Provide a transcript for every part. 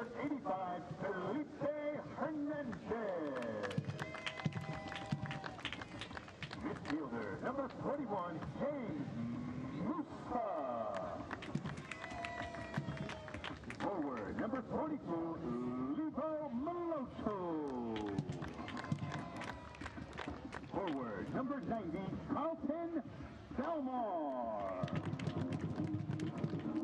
number 85, Felipe Hernandez. Midfielder, number 41, James Musa. Forward, number 42, Livo Malocho. Forward, number 90, Carlton Belmar.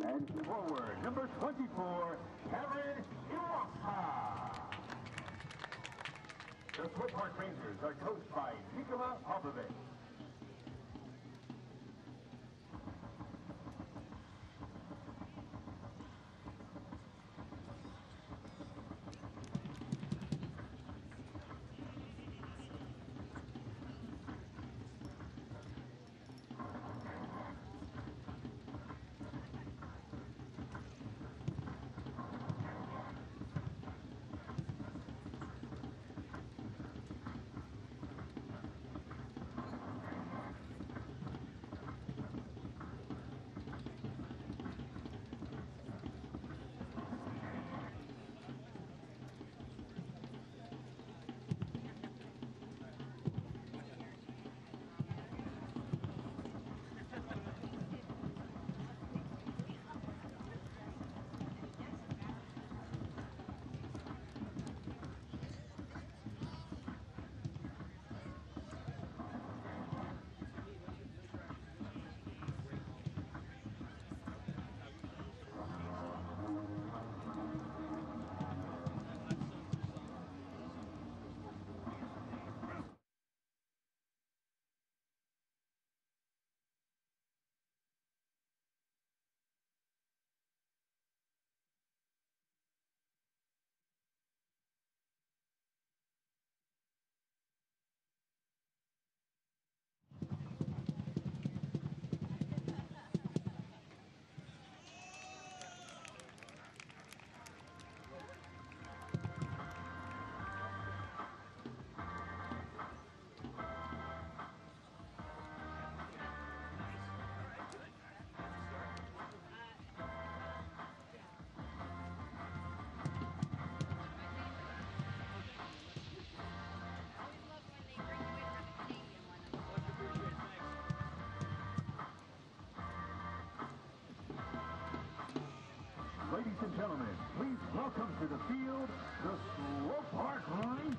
And forward, number 24, Karen Iwaka. The Swope Park Rangers are coached by Nikola Popovich. Ladies and gentlemen, please welcome to the field the Swope Park Rangers.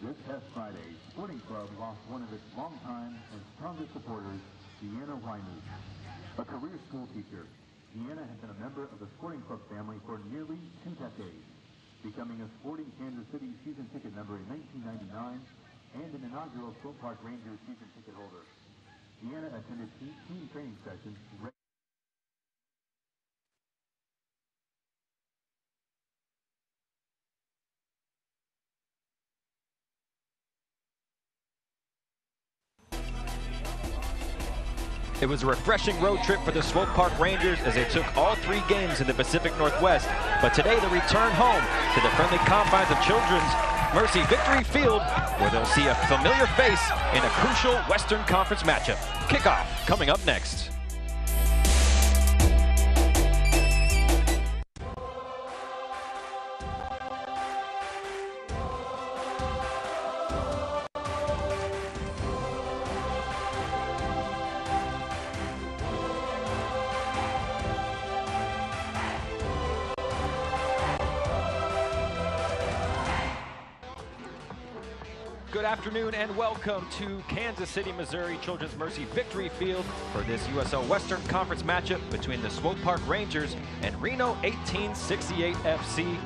This past Friday, Sporting Club lost one of its longtime and strongest supporters, Deanna Wynuth. A career school teacher, Deanna had been a member of the Sporting Club family for nearly 2 decades, becoming a Sporting Kansas City season ticket member in 1999 and an inaugural Swope Park Rangers season ticket holder. Deanna attended team training sessions. It was a refreshing road trip for the Swope Park Rangers as they took all 3 games in the Pacific Northwest. But today they return home to the friendly confines of Children's Mercy Victory Field, where they'll see a familiar face in a crucial Western Conference matchup. Kickoff coming up next. Good afternoon and welcome to Kansas City, Missouri Children's Mercy Victory Field for this USL Western Conference matchup between the Swope Park Rangers and Reno 1868 FC.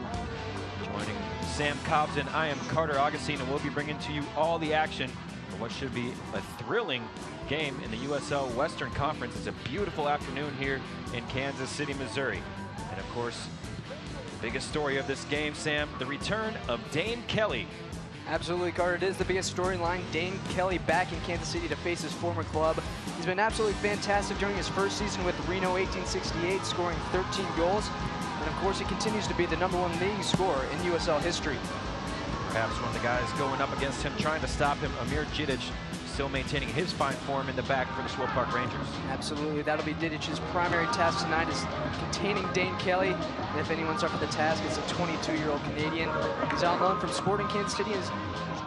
Joining Sam Cobson, I am Carter Augustine, and we'll be bringing to you all the action for what should be a thrilling game in the USL Western Conference. It's a beautiful afternoon here in Kansas City, Missouri. And of course, the biggest story of this game, Sam, the return of Dane Kelly. Absolutely, Carter. It is the biggest storyline. Dane Kelly back in Kansas City to face his former club. He's been absolutely fantastic during his first season with Reno 1868, scoring 13 goals. And of course, he continues to be the #1 league scorer in USL history. Perhaps one of the guys going up against him, trying to stop him, Amir Didic, still maintaining his fine form in the back for the Swope Park Rangers. Absolutely. That'll be Didic's primary task tonight, is containing Dane Kelly. And if anyone's up for the task, it's a 22-year-old Canadian. He's on loan from Sporting Kansas City and is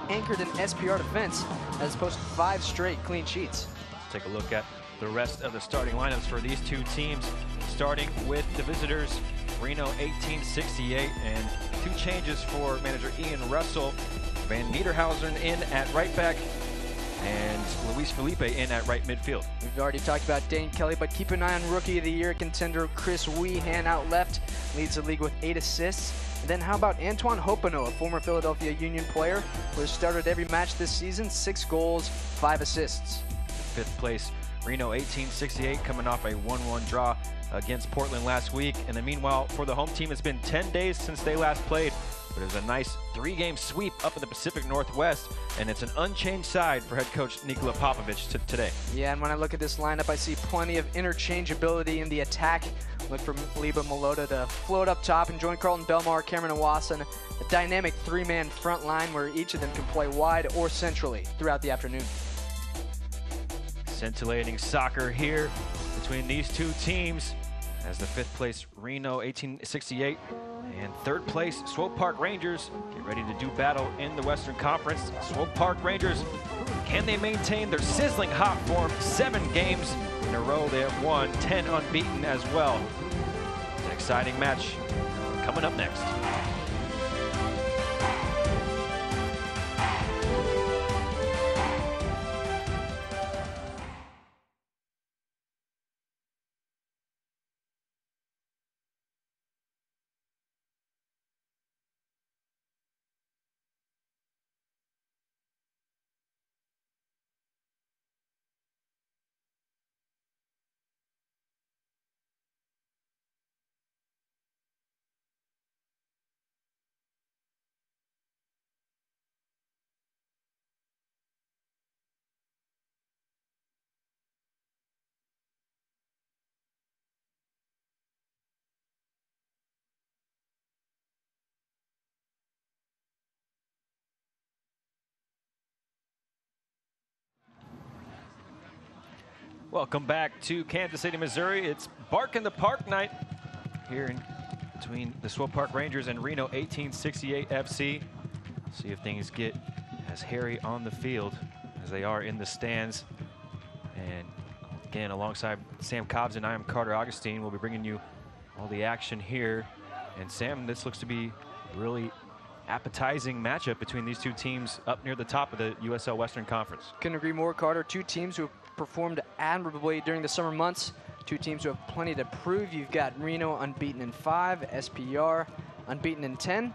anchored in SPR defense, as posted 5 straight clean sheets. Let's take a look at the rest of the starting lineups for these two teams, starting with the visitors, Reno 1868, and 2 changes for manager Ian Russell. Van Niederhausen in at right back, and Luis Felipe in at right midfield. We've already talked about Dane Kelly, but keep an eye on Rookie of the Year contender Chris Weehan out left, leads the league with 8 assists. And then how about Antoine Hopano, a former Philadelphia Union player who has started every match this season, 6 goals, 5 assists. 5th place, Reno 1868, coming off a 1-1 draw against Portland last week. And then meanwhile, for the home team, it's been 10 days since they last played. But it was a nice 3-game sweep up in the Pacific Northwest, and it's an unchanged side for head coach Nikola Popovic today. Yeah, and when I look at this lineup, I see plenty of interchangeability in the attack. Look for Liba Malota to float up top and join Carlton Belmar, Cameron Iwasa, a dynamic 3-man front line where each of them can play wide or centrally throughout the afternoon. Scintillating soccer here between these two teams, as the 5th place Reno 1868 and 3rd place Swope Park Rangers get ready to do battle in the Western Conference. Swope Park Rangers, can they maintain their sizzling hot form? 7 games in a row they have won, 10 unbeaten as well. It's an exciting match coming up next. Welcome back to Kansas City, Missouri. It's Bark in the Park night here between the Swope Park Rangers and Reno 1868 FC. See if things get as hairy on the field as they are in the stands. And again, alongside Sam Cobbs and I am Carter Augustine. We'll be bringing you all the action here. And Sam, this looks to be a really appetizing matchup between these two teams up near the top of the USL Western Conference. Couldn't agree more, Carter. 2 teams who have performed admirably during the summer months. 2 teams who have plenty to prove. You've got Reno unbeaten in 5, SPR unbeaten in 10.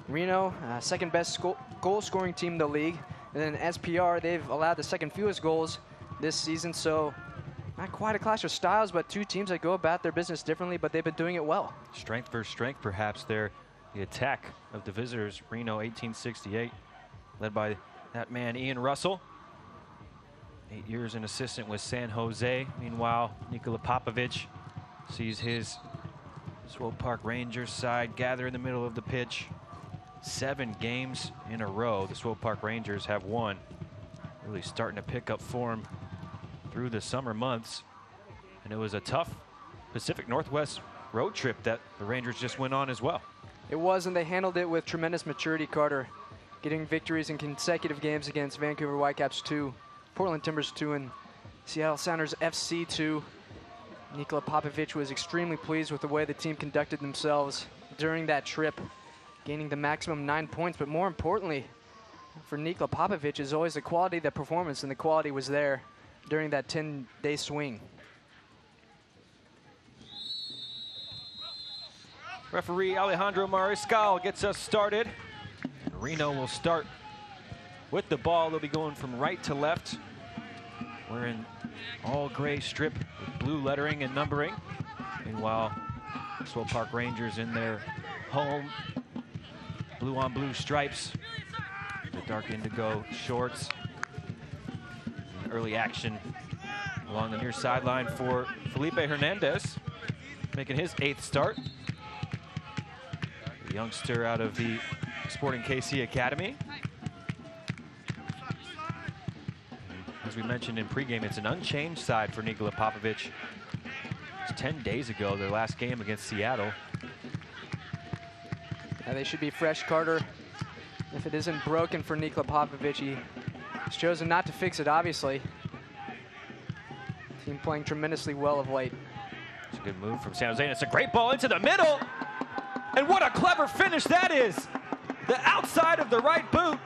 Reno, 2nd best goal scoring team in the league. And then SPR, they've allowed the 2nd fewest goals this season. So not quite a clash of styles, but 2 teams that go about their business differently, but they've been doing it well. Strength versus strength, perhaps, there. The attack of the visitors, Reno 1868, led by that man, Ian Russell. 8 years an assistant with San Jose. Meanwhile, Nikola Popovic sees his Swope Park Rangers side gather in the middle of the pitch. 7 games in a row the Swope Park Rangers have won. Really starting to pick up form through the summer months. And it was a tough Pacific Northwest road trip that the Rangers just went on as well. It was, and they handled it with tremendous maturity, Carter. Getting victories in consecutive games against Vancouver Whitecaps 2, Portland Timbers 2, and Seattle Sounders FC 2. Nikola Popovic was extremely pleased with the way the team conducted themselves during that trip, gaining the maximum 9 points, but more importantly, for Nikola Popovic is always the quality of the performance, and the quality was there during that 10-day swing. Referee Alejandro Mariscal gets us started. Reno will start with the ball. They'll be going from right to left. Wearing all gray strip with blue lettering and numbering. Meanwhile, Swope Park Rangers in their home, blue on blue stripes, the dark indigo shorts. Early action along the near sideline for Felipe Hernandez, making his 8th start. The youngster out of the Sporting KC Academy. As we mentioned in pregame, it's an unchanged side for Nikola Popovic. It's 10 days ago, their last game against Seattle. Yeah, they should be fresh, Carter. If it isn't broken for Nikola Popovic, he's chosen not to fix it, obviously. Team playing tremendously well of late. It's a good move from San Jose, and it's a great ball into the middle. And what a clever finish that is. The outside of the right boot.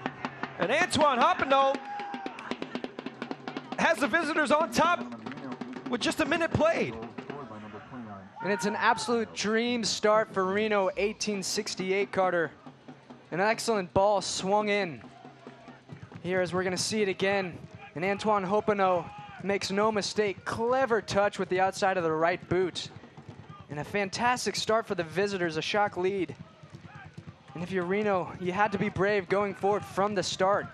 And Antoine Hoppino has the visitors on top with just a minute played. And it's an absolute dream start for Reno, 1868, Carter. An excellent ball swung in. Here, as we're going to see it again, and Antoine Hoppino makes no mistake. Clever touch with the outside of the right boot. And a fantastic start for the visitors, a shock lead. And if you're Reno, you had to be brave going forward from the start.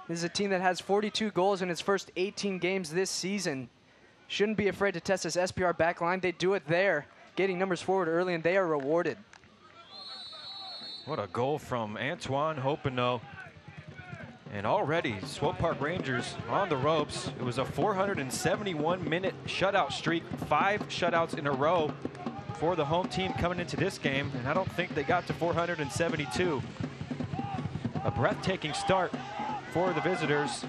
This is a team that has 42 goals in its first 18 games this season. Shouldn't be afraid to test this SPR back line. They do it there, getting numbers forward early, and they are rewarded. What a goal from Antoine Hoppino. And already, Swope Park Rangers on the ropes. It was a 471-minute shutout streak, 5 shutouts in a row for the home team coming into this game, and I don't think they got to 472. A breathtaking start for the visitors.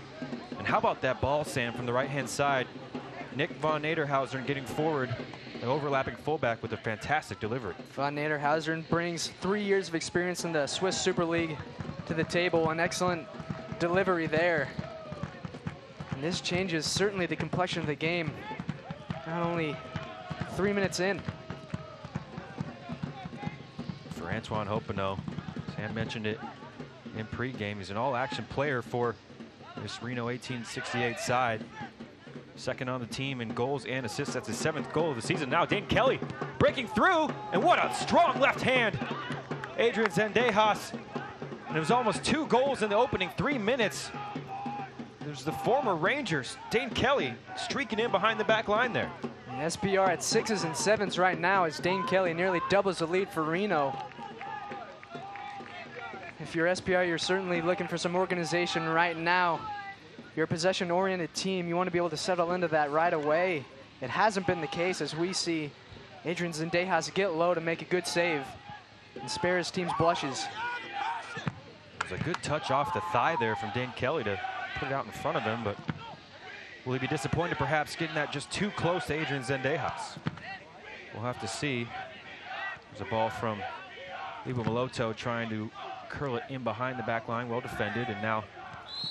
And how about that ball, Sam, from the right-hand side? Nick von Naderhausen getting forward, an overlapping fullback with a fantastic delivery. Von Naderhausen brings 3 years of experience in the Swiss Super League to the table. An excellent delivery there. And this changes certainly the complexion of the game. Not only 3 minutes in. For Antoine Hoppino, Sam mentioned it in pregame, he's an all-action player for this Reno 1868 side. Second on the team in goals and assists. That's his 7th goal of the season. Now Dane Kelly breaking through, and what a strong left hand. Adrian Zendejas, and it was almost 2 goals in the opening 3 minutes. There's the former Rangers, Dane Kelly, streaking in behind the back line there. And SPR at 6s and 7s right now as Dane Kelly nearly doubles the lead for Reno. If you're SPR, you're certainly looking for some organization right now. You're a possession-oriented team. You want to be able to settle into that right away. It hasn't been the case as we see Adrian Zendejas get low to make a good save and spare his team's blushes. It was a good touch off the thigh there from Dane Kelly to put it out in front of him, but will he be disappointed perhaps getting that just too close to Adrian Zendejas? We'll have to see. There's a ball from Libo Maloto trying to curl it in behind the back line, well defended, and now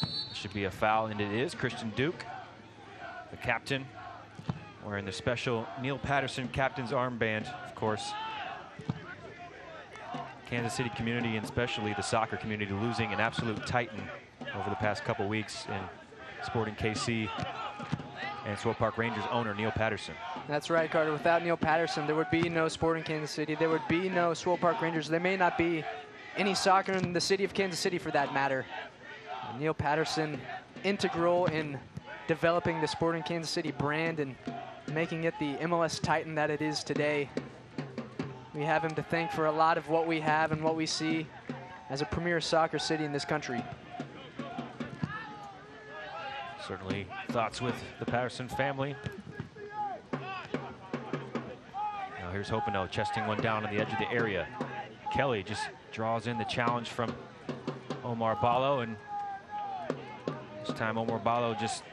it should be a foul, and it is. Christian Duke, the captain, wearing the special Neil Patterson captain's armband, of course. Kansas City community, and especially the soccer community, losing an absolute titan over the past couple weeks in Sporting KC and Swope Park Rangers owner Neil Patterson. That's right, Carter. Without Neil Patterson, there would be no Sporting Kansas City. There would be no Swope Park Rangers. There may not be any soccer in the city of Kansas City for that matter. And Neil Patterson, integral in developing the Sporting Kansas City brand and making it the MLS Titan that it is today. We have him to thank for a lot of what we have and what we see as a premier soccer city in this country. Certainly thoughts with the Patterson family. Now here's Hoppino chesting one down on the edge of the area. Kelly just draws in the challenge from Omar Ballo, and this time Omar Ballo just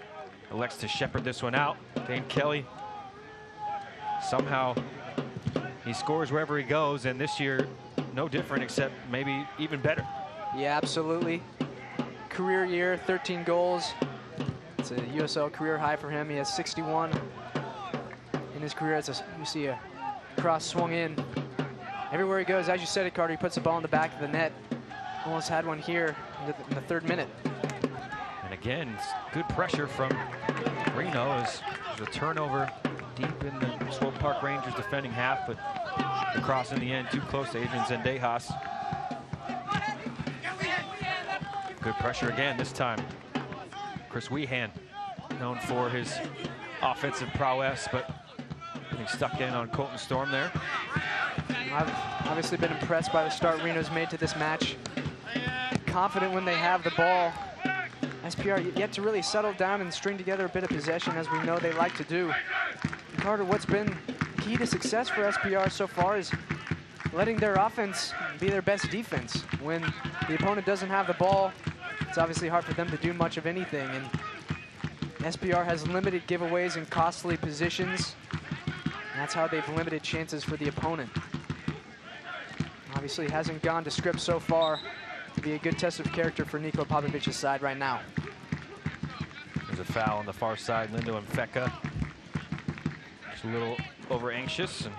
elects to shepherd this one out. Dane Kelly, somehow he scores wherever he goes, and this year no different, except maybe even better. Yeah, absolutely. career year, 13 goals. It's a USL career high for him. He has 61 in his career. You see a cross swung in. Everywhere he goes, as you said it, Carter, he puts the ball in the back of the net. Almost had one here in the 3rd minute. And again, good pressure from Reno as there's a turnover deep in the Swope Park Rangers defending half, but the cross in the end too close to Adrian Zendejas. Good pressure again this time. Chris Wehan, known for his offensive prowess, but getting stuck in on Colton Storm there. I've obviously been impressed by the start Reno's made to this match. Confident when they have the ball. SPR yet to really settle down and string together a bit of possession, as we know they like to do. And Carter, what's been key to success for SPR so far is letting their offense be their best defense. When the opponent doesn't have the ball, it's obviously hard for them to do much of anything. And SPR has limited giveaways in costly positions. And that's how they've limited chances for the opponent. Obviously hasn't gone to script so far to be a good test of character for Niko Popovic's side right now. There's a foul on the far side. Lindo and Feka just a little over anxious, and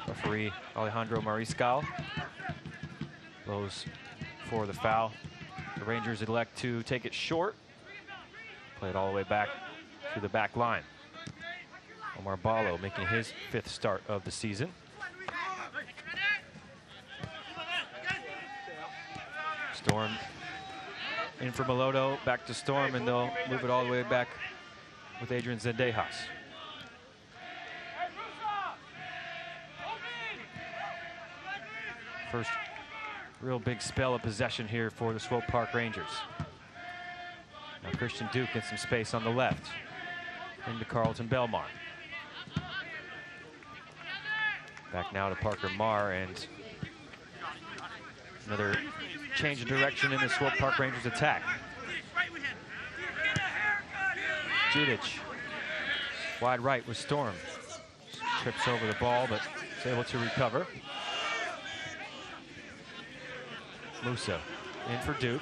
referee Alejandro Mariscal blows for the foul. The Rangers elect to take it short, play it all the way back to the back line. Omar Ballo making his 5th start of the season. Storm in for Meloto, back to Storm, and they'll move it all the way back with Adrian Zendejas. First real big spell of possession here for the Swope Park Rangers. Now Christian Duke gets some space on the left into Carlton Belmar. Back now to Parker Marr, and another change of direction in the Swope Park Rangers attack. Jidic, wide right with Storm. Trips over the ball, but is able to recover. Musa in for Duke.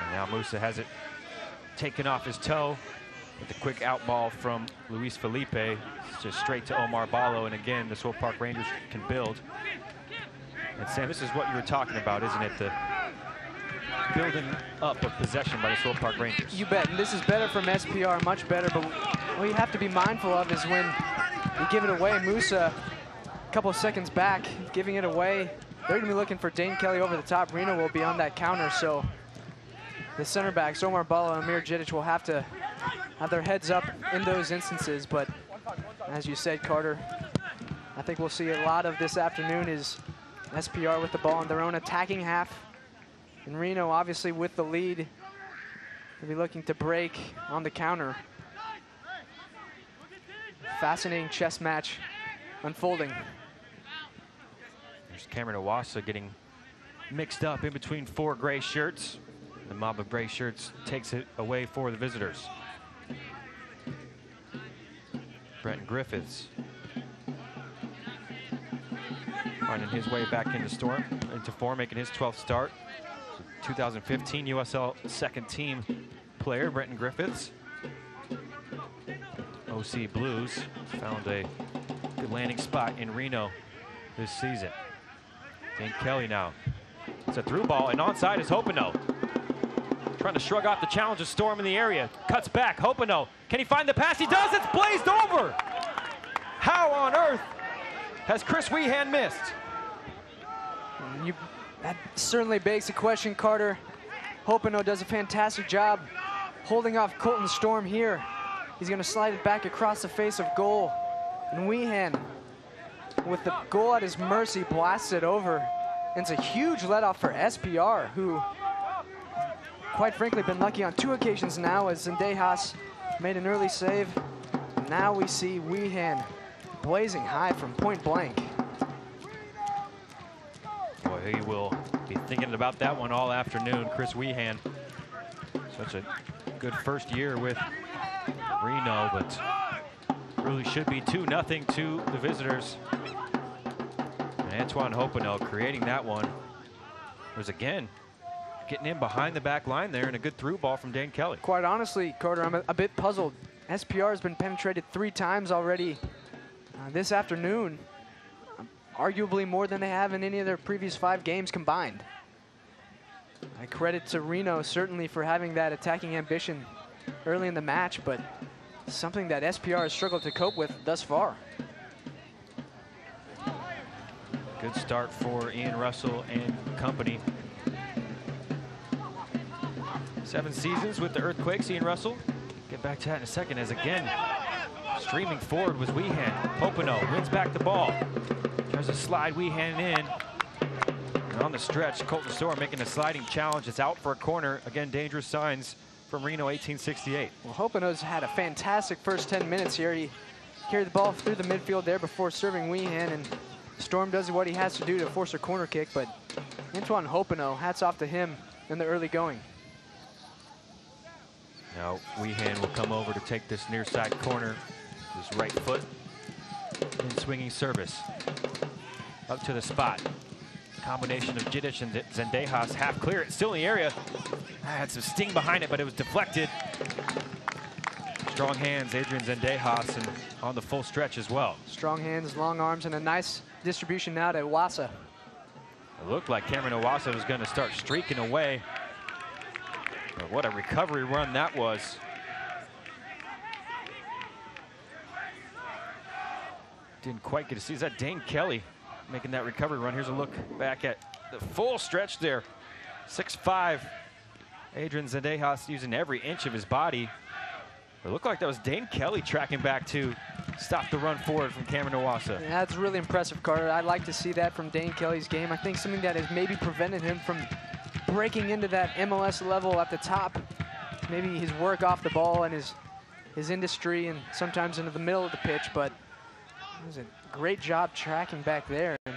And now Musa has it taken off his toe with a quick out ball from Luis Felipe. It's just straight to Omar Ballo, and again, the Swope Park Rangers can build. And Sam, this is what you were talking about, isn't it? The building up of possession by the Swope Park Rangers. You bet, and this is better from SPR, much better, but what you have to be mindful of is when you give it away. Musa, a couple of seconds back, giving it away. They're gonna be looking for Dane Kelly over the top. Reno will be on that counter, so the center backs, Omar Ballo and Amir Jidic, will have to have their heads up in those instances. But as you said, Carter, I think we'll see a lot of this afternoon is SPR with the ball in their own attacking half. And Reno, obviously, with the lead, will be looking to break on the counter. Fascinating chess match unfolding. There's Cameron Owasa getting mixed up in between 4 gray shirts. The mob of gray shirts takes it away for the visitors. Brenton Griffiths finding his way back into form, making his 12th start. 2015 USL second team player, Brenton Griffiths. OC Blues found a good landing spot in Reno this season. Dane Kelly now. It's a through ball, and onside is Hopino. Trying to shrug off the challenge of Storm in the area. Cuts back, Hopino. Can he find the pass? He does, it's blazed over! How on earth has Chris Wehan missed? That certainly begs the question, Carter. Hopino does a fantastic job holding off Colton Storm here. He's gonna slide it back across the face of goal. And Wehan, with the goal at his mercy, blasts it over. And it's a huge let-off for SPR, who, quite frankly, been lucky on 2 occasions now, as Zendejas made an early save. Now we see Wehan blazing high from point blank. Boy, he will be thinking about that one all afternoon. Chris Wehan, such a good first year with Reno, but really should be 2-0 to the visitors. And Antoine Hopino creating that one. Was again getting in behind the back line there, and a good through ball from Dane Kelly. Quite honestly, Carter, I'm a bit puzzled. SPR has been penetrated 3 times already this afternoon, arguably more than they have in any of their previous 5 games combined. I credit to Reno certainly for having that attacking ambition early in the match, but something that SPR has struggled to cope with thus far. Good start for Ian Russell and company. 7 seasons with the Earthquakes, Ian Russell. Get back to that in a second, as again, streaming forward was Weehan. Hopino wins back the ball. Tries to slide Weehan in. And on the stretch, Colton Storm making a sliding challenge. It's out for a corner. Again, dangerous signs from Reno 1868. Well, Hopino's had a fantastic first 10 minutes here. He carried the ball through the midfield there before serving Weehan, and Storm does what he has to do to force a corner kick, but Antoine Hopino, hats off to him in the early going. Now Weehan will come over to take this near side corner. His right foot in swinging service. Up to the spot. Combination of Jidic and Zendejas, half clear. It's still in the area. Had some sting behind it, but it was deflected. Strong hands, Adrian Zendejas, and on the full stretch as well. Strong hands, long arms, and a nice distribution now to Iwasa. It looked like Cameron Iwasa was going to start streaking away. But what a recovery run that was. Didn't quite get to see. Is that Dane Kelly making that recovery run? Here's a look back at the full stretch there. 6'5". Adrian Zendejas using every inch of his body. It looked like that was Dane Kelly tracking back to stop the run forward from Cameron Iwasa. Yeah, that's really impressive, Carter. I'd like to see that from Dane Kelly's game. I think something that has maybe prevented him from breaking into that MLS level at the top. Maybe his work off the ball and his industry and sometimes into the middle of the pitch, but it was a great job tracking back there and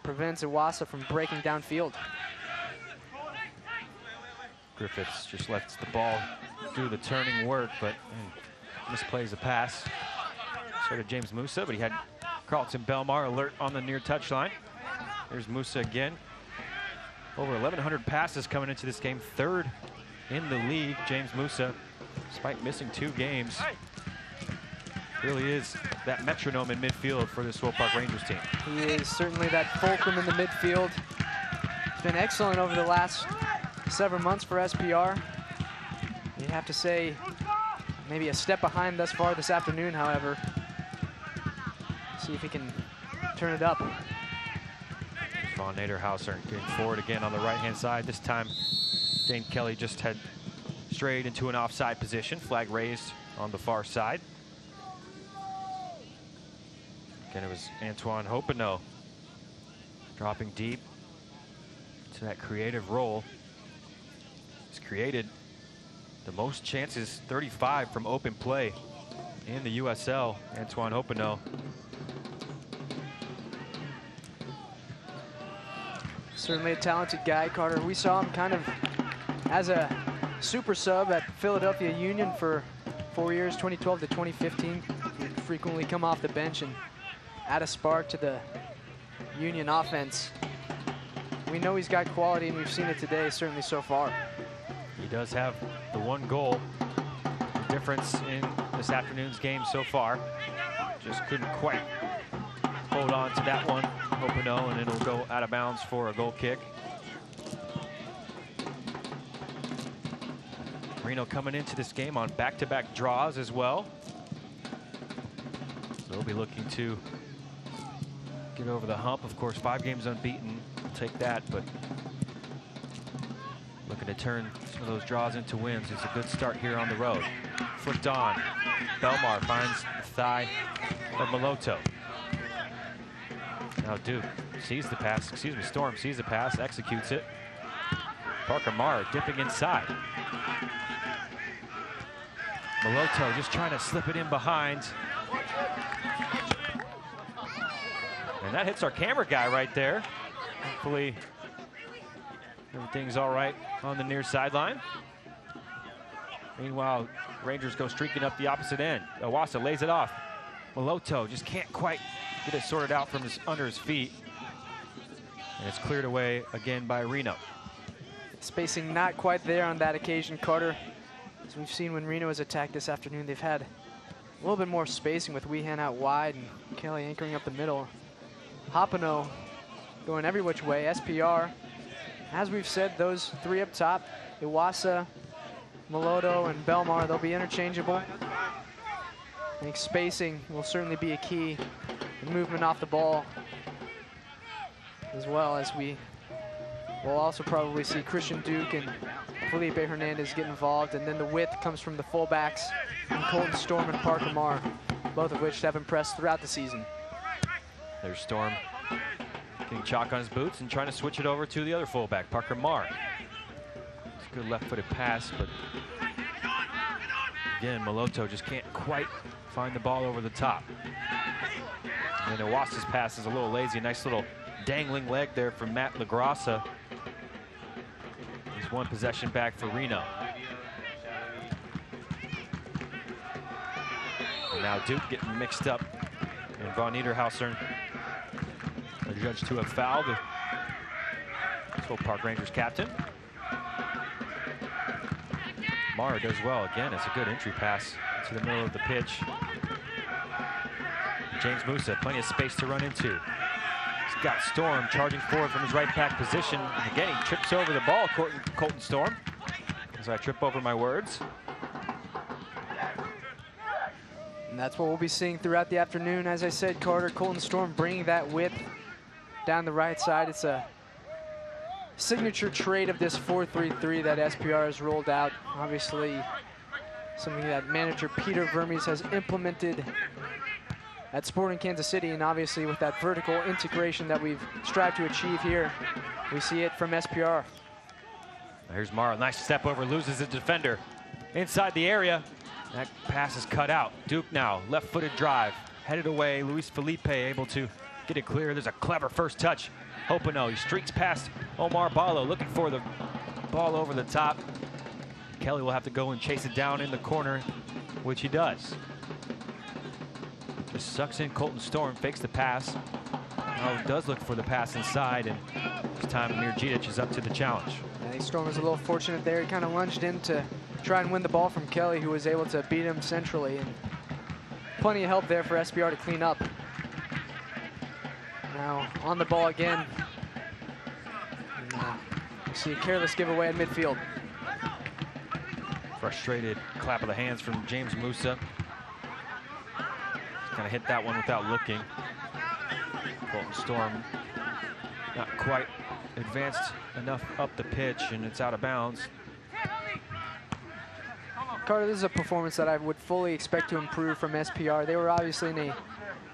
prevents Iwasa from breaking downfield. Griffiths just lets the ball do the turning work, but misplays the pass. So did James Musa, but he had Carlton Belmar alert on the near touchline. There's Musa again. Over 1,100 passes coming into this game, 3rd in the league. James Musa, despite missing 2 games, really is that metronome in midfield for the Swope Park Rangers team. He is certainly that fulcrum in the midfield. He's been excellent over the last several months for SPR. You'd have to say maybe a step behind thus far this afternoon, however. See if he can turn it up. Von Naderhauser getting forward again on the right-hand side. This time, Dane Kelly just had strayed into an offside position. Flag raised on the far side. Again, it was Antoine Hopino dropping deep to that creative role. He's created the most chances, 35 from open play in the USL, Antoine Hopino. Certainly a talented guy, Carter. We saw him kind of as a super sub at Philadelphia Union for 4 years, 2012 to 2015. He'd frequently come off the bench and add a spark to the Union offense. We know he's got quality, and we've seen it today, certainly so far. He does have the 1 goal difference in this afternoon's game so far. Just couldn't quite hold on to that one, Hopino, and it'll go out of bounds for a goal kick. Reno coming into this game on back-to-back draws as well. So they'll be looking to get over the hump. Of course, 5 games unbeaten. We'll take that, but looking to turn some of those draws into wins. It's a good start here on the road. Flipped on. Belmar finds the thigh of Maloto. Now Duke sees the pass, Storm sees the pass, executes it. Parker Marr dipping inside. Maloto just trying to slip it in behind. And that hits our camera guy right there. Hopefully everything's all right on the near sideline. Meanwhile, Rangers go streaking up the opposite end. Iwasa lays it off. Maloto just can't quite get it sorted out from under his feet. And it's cleared away again by Reno. Spacing not quite there on that occasion, Carter. As we've seen when Reno has attacked this afternoon, they've had a little bit more spacing with Weehan out wide and Kelly anchoring up the middle. Hopino going every which way. SPR, as we've said, those three up top, Iwasa, Moloto, and Belmar, they'll be interchangeable. I think spacing will certainly be a key. The movement off the ball, as well as we will also probably see Christian Duke and Felipe Hernandez get involved, and then the width comes from the fullbacks, from Colton Storm and Parker Marr, both of which have impressed throughout the season. There's Storm getting chalk on his boots and trying to switch it over to the other fullback, Parker Marr. It's a good left-footed pass, but again, Moloto just can't quite find the ball over the top. And then Iwasa's pass is a little lazy. Nice little dangling leg there from Matt LaGrassa. He's one possession back for Reno. And now Duke getting mixed up. And Von Niederhauser adjudged to have fouled the Swope Park Rangers captain. Mara does well again. It's a good entry pass to the middle of the pitch. James Musa, plenty of space to run into. He's got Storm charging forward from his right back position. And again, he trips over the ball, Colton Storm. As I trip over my words. And that's what we'll be seeing throughout the afternoon. As I said, Carter, Colton Storm bringing that width down the right side. It's a signature trait of this 4-3-3 that SPR has rolled out. Obviously, something that manager Peter Vermes has implemented at Sporting Kansas City, and obviously with that vertical integration that we've strived to achieve here, we see it from SPR. Here's Mara, nice step over, loses the defender inside the area. That pass is cut out. Duke now, left-footed drive, headed away. Luis Felipe able to get it clear. There's a clever first touch. Hopino, he streaks past Omar Ballo, looking for the ball over the top. Kelly will have to go and chase it down in the corner, which he does. Just sucks in Colton Storm, fakes the pass. Now does look for the pass inside, and this time Amir Djidic is up to the challenge. I think Storm was a little fortunate there. He kind of lunged in to try and win the ball from Kelly, who was able to beat him centrally. And plenty of help there for SPR to clean up. Now on the ball again. We see a careless giveaway at midfield. Frustrated clap of the hands from James Musa. Kind of hit that one without looking. Colton Storm not quite advanced enough up the pitch, and it's out of bounds. Carter, this is a performance that I would fully expect to improve from SPR. They were obviously in a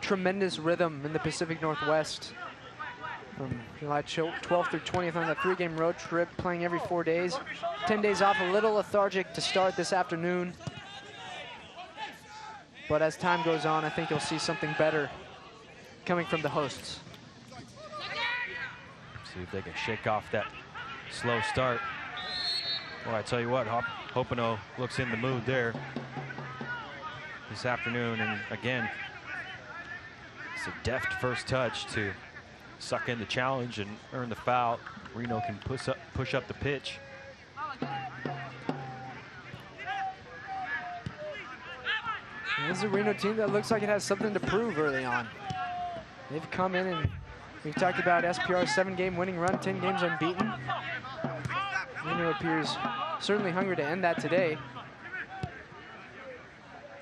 tremendous rhythm in the Pacific Northwest from July 12th through 20th on a 3-game road trip, playing every 4 days. 10 days off, a little lethargic to start this afternoon. But as time goes on, I think you'll see something better coming from the hosts. See if they can shake off that slow start. Well, I tell you what, Hopino looks in the mood there this afternoon. And again, it's a deft first touch to suck in the challenge and earn the foul. Reno can push up the pitch. This is a Reno team that looks like it has something to prove early on. They've come in, and we've talked about SPR's 7-game winning run, 10 games unbeaten. Reno appears certainly hungry to end that today.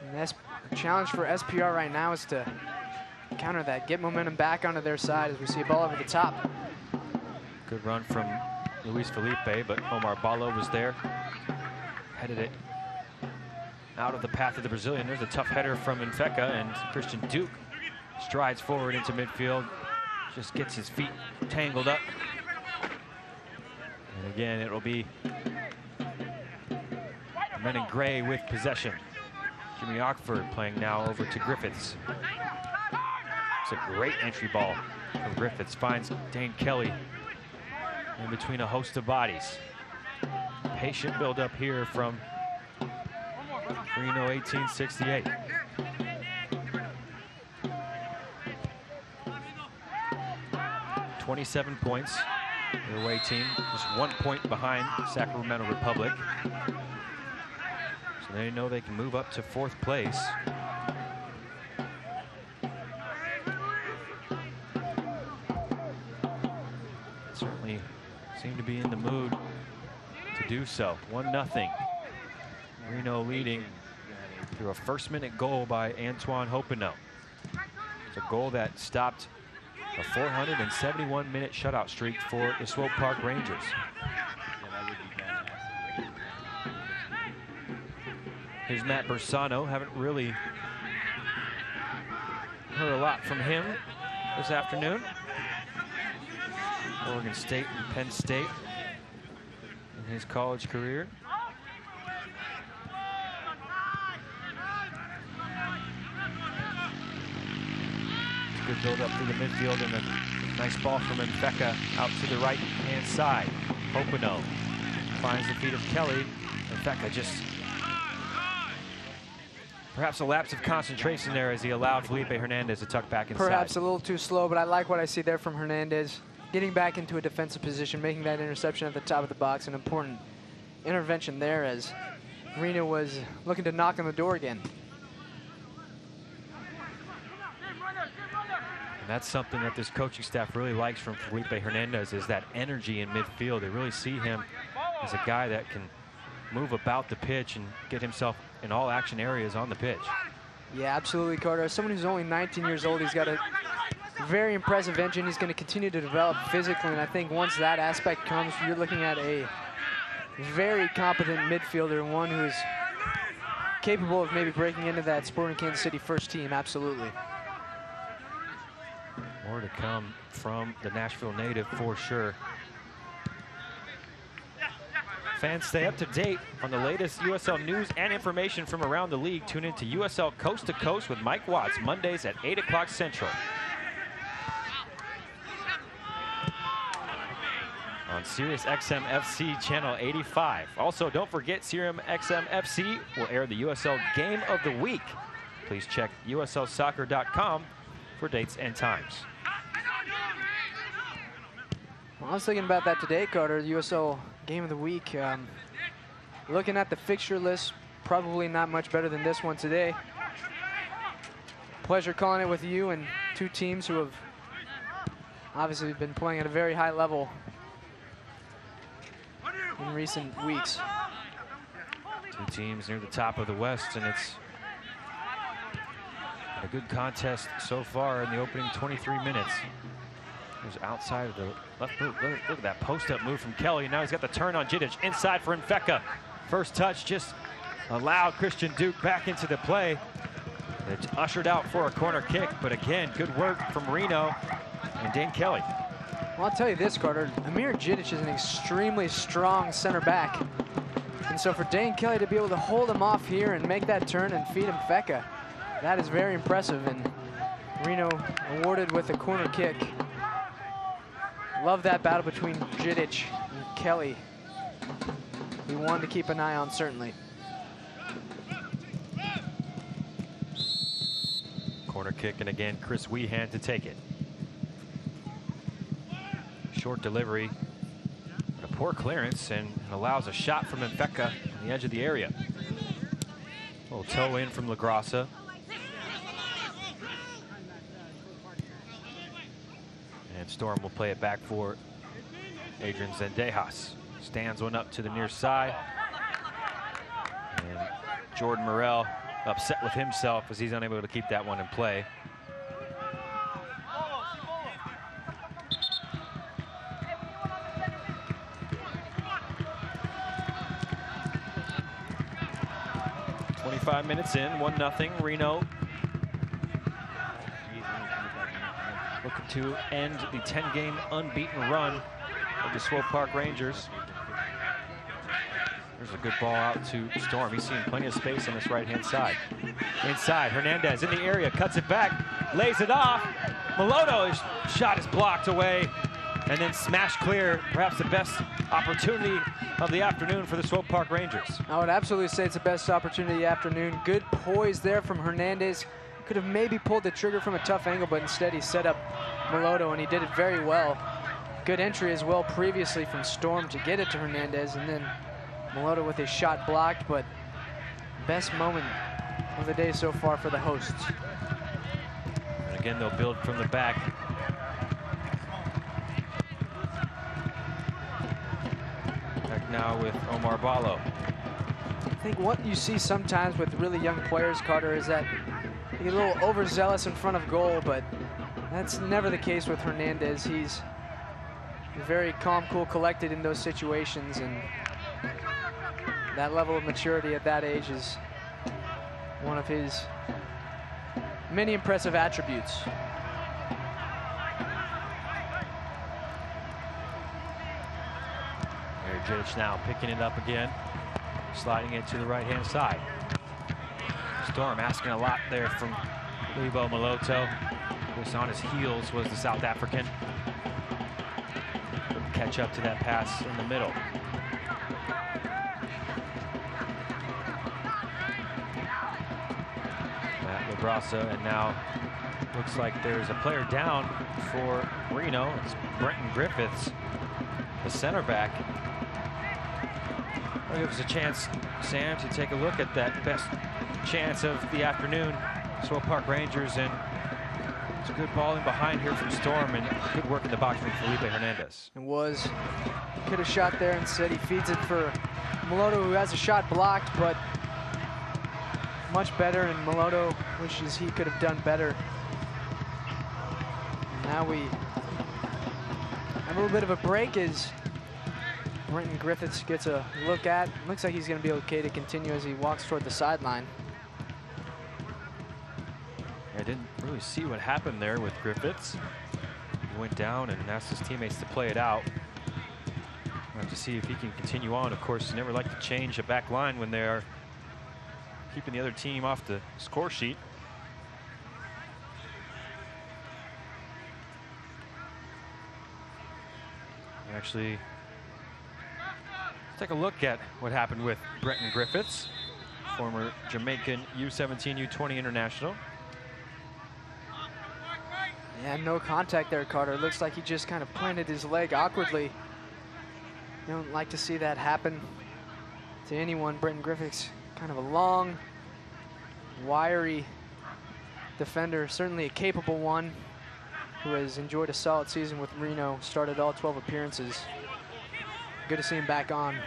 And the challenge for SPR right now is to counter that, get momentum back onto their side as we see a ball over the top. Good run from Luis Felipe, but Omar Ballo was there. Headed it out of the path of the Brazilian. There's a tough header from Infeka, and Christian Duke strides forward into midfield. Just gets his feet tangled up. And again, it will be the men in gray with possession. Jimmy Ockford playing now over to Griffiths. It's a great entry ball from Griffiths. Finds Dane Kelly in between a host of bodies. Patient build up here from Reno 1868. 27 points. The away team just 1 point behind Sacramento Republic. So they know they can move up to 4th place. Certainly seem to be in the mood to do so. 1-0. Reno leading through a first-minute goal by Antoine Hopino. It's a goal that stopped a 471-minute shutout streak for the Swope Park Rangers. Here's Matt Bersano. Haven't really heard a lot from him this afternoon. Oregon State and Penn State in his college career. Good build up through the midfield and a nice ball from Mfeka out to the right-hand side. Hopino finds the feet of Kelly. Mfeka just perhaps a lapse of concentration there as he allowed Felipe Hernandez to tuck back inside. Perhaps a little too slow, but I like what I see there from Hernandez. Getting back into a defensive position, making that interception at the top of the box, an important intervention there as Reno was looking to knock on the door again. And that's something that this coaching staff really likes from Felipe Hernandez, is that energy in midfield. They really see him as a guy that can move about the pitch and get himself in all action areas on the pitch. Yeah, absolutely, Carter. As someone who's only 19 years old, he's got a very impressive engine. He's going to continue to develop physically, and I think once that aspect comes, you're looking at a very competent midfielder, one who's capable of maybe breaking into that Sporting Kansas City first team, absolutely. More to come from the Nashville native for sure. Fans, stay up to date on the latest USL news and information from around the league. Tune in to USL Coast to Coast with Mike Watts, Mondays at 8 o'clock Central on Sirius XM FC channel 85. Also, don't forget Sirius XM FC will air the USL Game of the Week. Please check USLsoccer.com for dates and times. Well, I was thinking about that today, Carter, the USL Game of the Week. Looking at the fixture list, probably not much better than this one today. Pleasure calling it with you and two teams who have obviously been playing at a very high level in recent weeks. Two teams near the top of the West, and it's a good contest so far in the opening 23 minutes. There's outside of the left boot. Look at that post-up move from Kelly. Now he's got the turn on Jidic. Inside for Mfeka. First touch just allowed Christian Duke back into the play. It's ushered out for a corner kick, but again, good work from Reno and Dane Kelly. Well, I'll tell you this, Carter. Amir Jidic is an extremely strong center back. And so for Dane Kelly to be able to hold him off here and make that turn and feed Mfeka, that is very impressive. And Reno awarded with a corner kick. Love that battle between Jidic and Kelly. We wanted to keep an eye on, certainly. Corner kick, and again, Chris Weehan to take it. Short delivery, a poor clearance, and allows a shot from Mfeka on the edge of the area. A little toe in from LaGrassa. And Storm will play it back for Adrian Zendejas. Stands one up to the near side. And Jordan Morel upset with himself as he's unable to keep that one in play. .5 minutes in, 1-0, Reno. Looking to end the 10-game unbeaten run of the Swope Park Rangers. There's a good ball out to Storm. He's seeing plenty of space on this right-hand side. Inside, Hernandez in the area, cuts it back, lays it off. Meloto's shot is blocked away and then smashed clear. Perhaps the best opportunity of the afternoon for the Swope Park Rangers. I would absolutely say it's the best opportunity of the afternoon. Good poise there from Hernandez. Could have maybe pulled the trigger from a tough angle, but instead he set up Meloto, and he did it very well. Good entry as well previously from Storm to get it to Hernandez, and then Melota with a shot blocked, but best moment of the day so far for the hosts. And again, they'll build from the back. Back now with Omar Ballo. I think what you see sometimes with really young players, Carter, is that they get a little overzealous in front of goal, but that's never the case with Hernandez. He's very calm, cool, collected in those situations, and that level of maturity at that age is one of his many impressive attributes. Jitic now picking it up again, sliding it to the right-hand side. Storm asking a lot there from Lebo Meloto. Was on his heels was the South African. Couldn't catch up to that pass in the middle. Matt LaGrassa, and now looks like there's a player down for Reno. It's Brenton Griffiths, the center back. I'll give us a chance, Sam, to take a look at that best chance of the afternoon. Swope Park Rangers, and it's a good ball in behind here from Storm, and good work in the box from Felipe Hernandez. It was. Could have shot there. Instead, he feeds it for Meloto, who has a shot blocked, but much better, and Meloto wishes he could have done better. And now we have a little bit of a break as Brenton Griffiths gets a look at. Looks like he's going to be okay to continue as he walks toward the sideline. I didn't really see what happened there with Griffiths. He went down and asked his teammates to play it out. We'll have to see if he can continue on. Of course, you never like to change a back line when they are keeping the other team off the score sheet. Actually, let's take a look at what happened with Brenton Griffiths, former Jamaican U17, U20 international. Yeah, no contact there, Carter. Looks like he just kind of planted his leg awkwardly. You don't like to see that happen to anyone. Brenton Griffiths, kind of a long, wiry defender, certainly a capable one who has enjoyed a solid season with Reno, started all 12 appearances. Good to see him back on.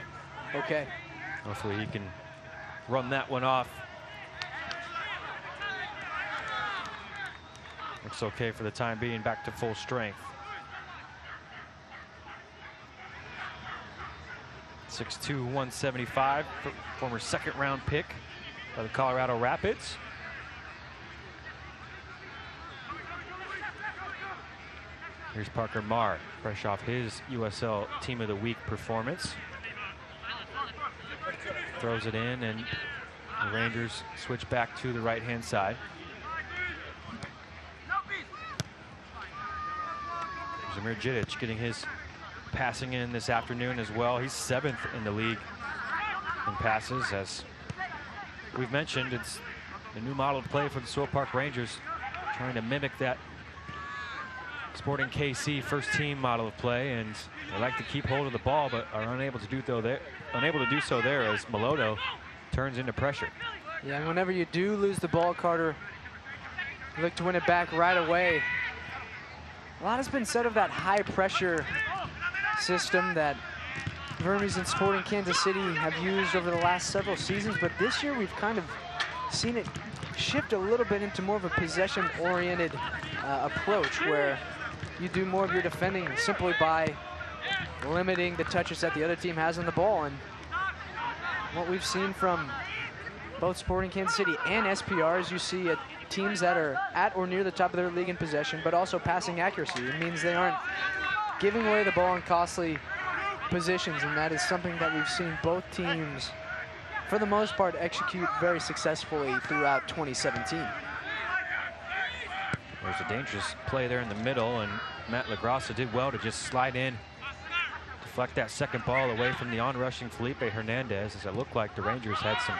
Okay. Hopefully he can run that one off. Looks okay for the time being, back to full strength. 6'2", 175, former second-round pick by the Colorado Rapids. Here's Parker Marr, fresh off his USL Team of the Week performance. Throws it in, and the Rangers switch back to the right-hand side. Zamir Jitic getting his passing in this afternoon as well. He's 7th in the league in passes. As we've mentioned, it's the new model of play for the Swope Park Rangers, trying to mimic that Sporting KC first team model of play, and they like to keep hold of the ball but are unable to do so there as Meloto turns into pressure. Yeah, and whenever you do lose the ball, Carter, look to win it back right away. A lot has been said of that high pressure system that Vermes and Sporting Kansas City have used over the last several seasons, but this year we've kind of seen it shift a little bit into more of a possession-oriented approach, where you do more of your defending simply by limiting the touches that the other team has on the ball. And what we've seen from both Sporting Kansas City and SPR is you see teams that are at or near the top of their league in possession, but also passing accuracy. It means they aren't giving away the ball in costly positions, and that is something that we've seen both teams, for the most part, execute very successfully throughout 2017. There's a dangerous play there in the middle, and Matt LaGrassa did well to just slide in, deflect that second ball away from the on-rushing Felipe Hernandez, as it looked like the Rangers had some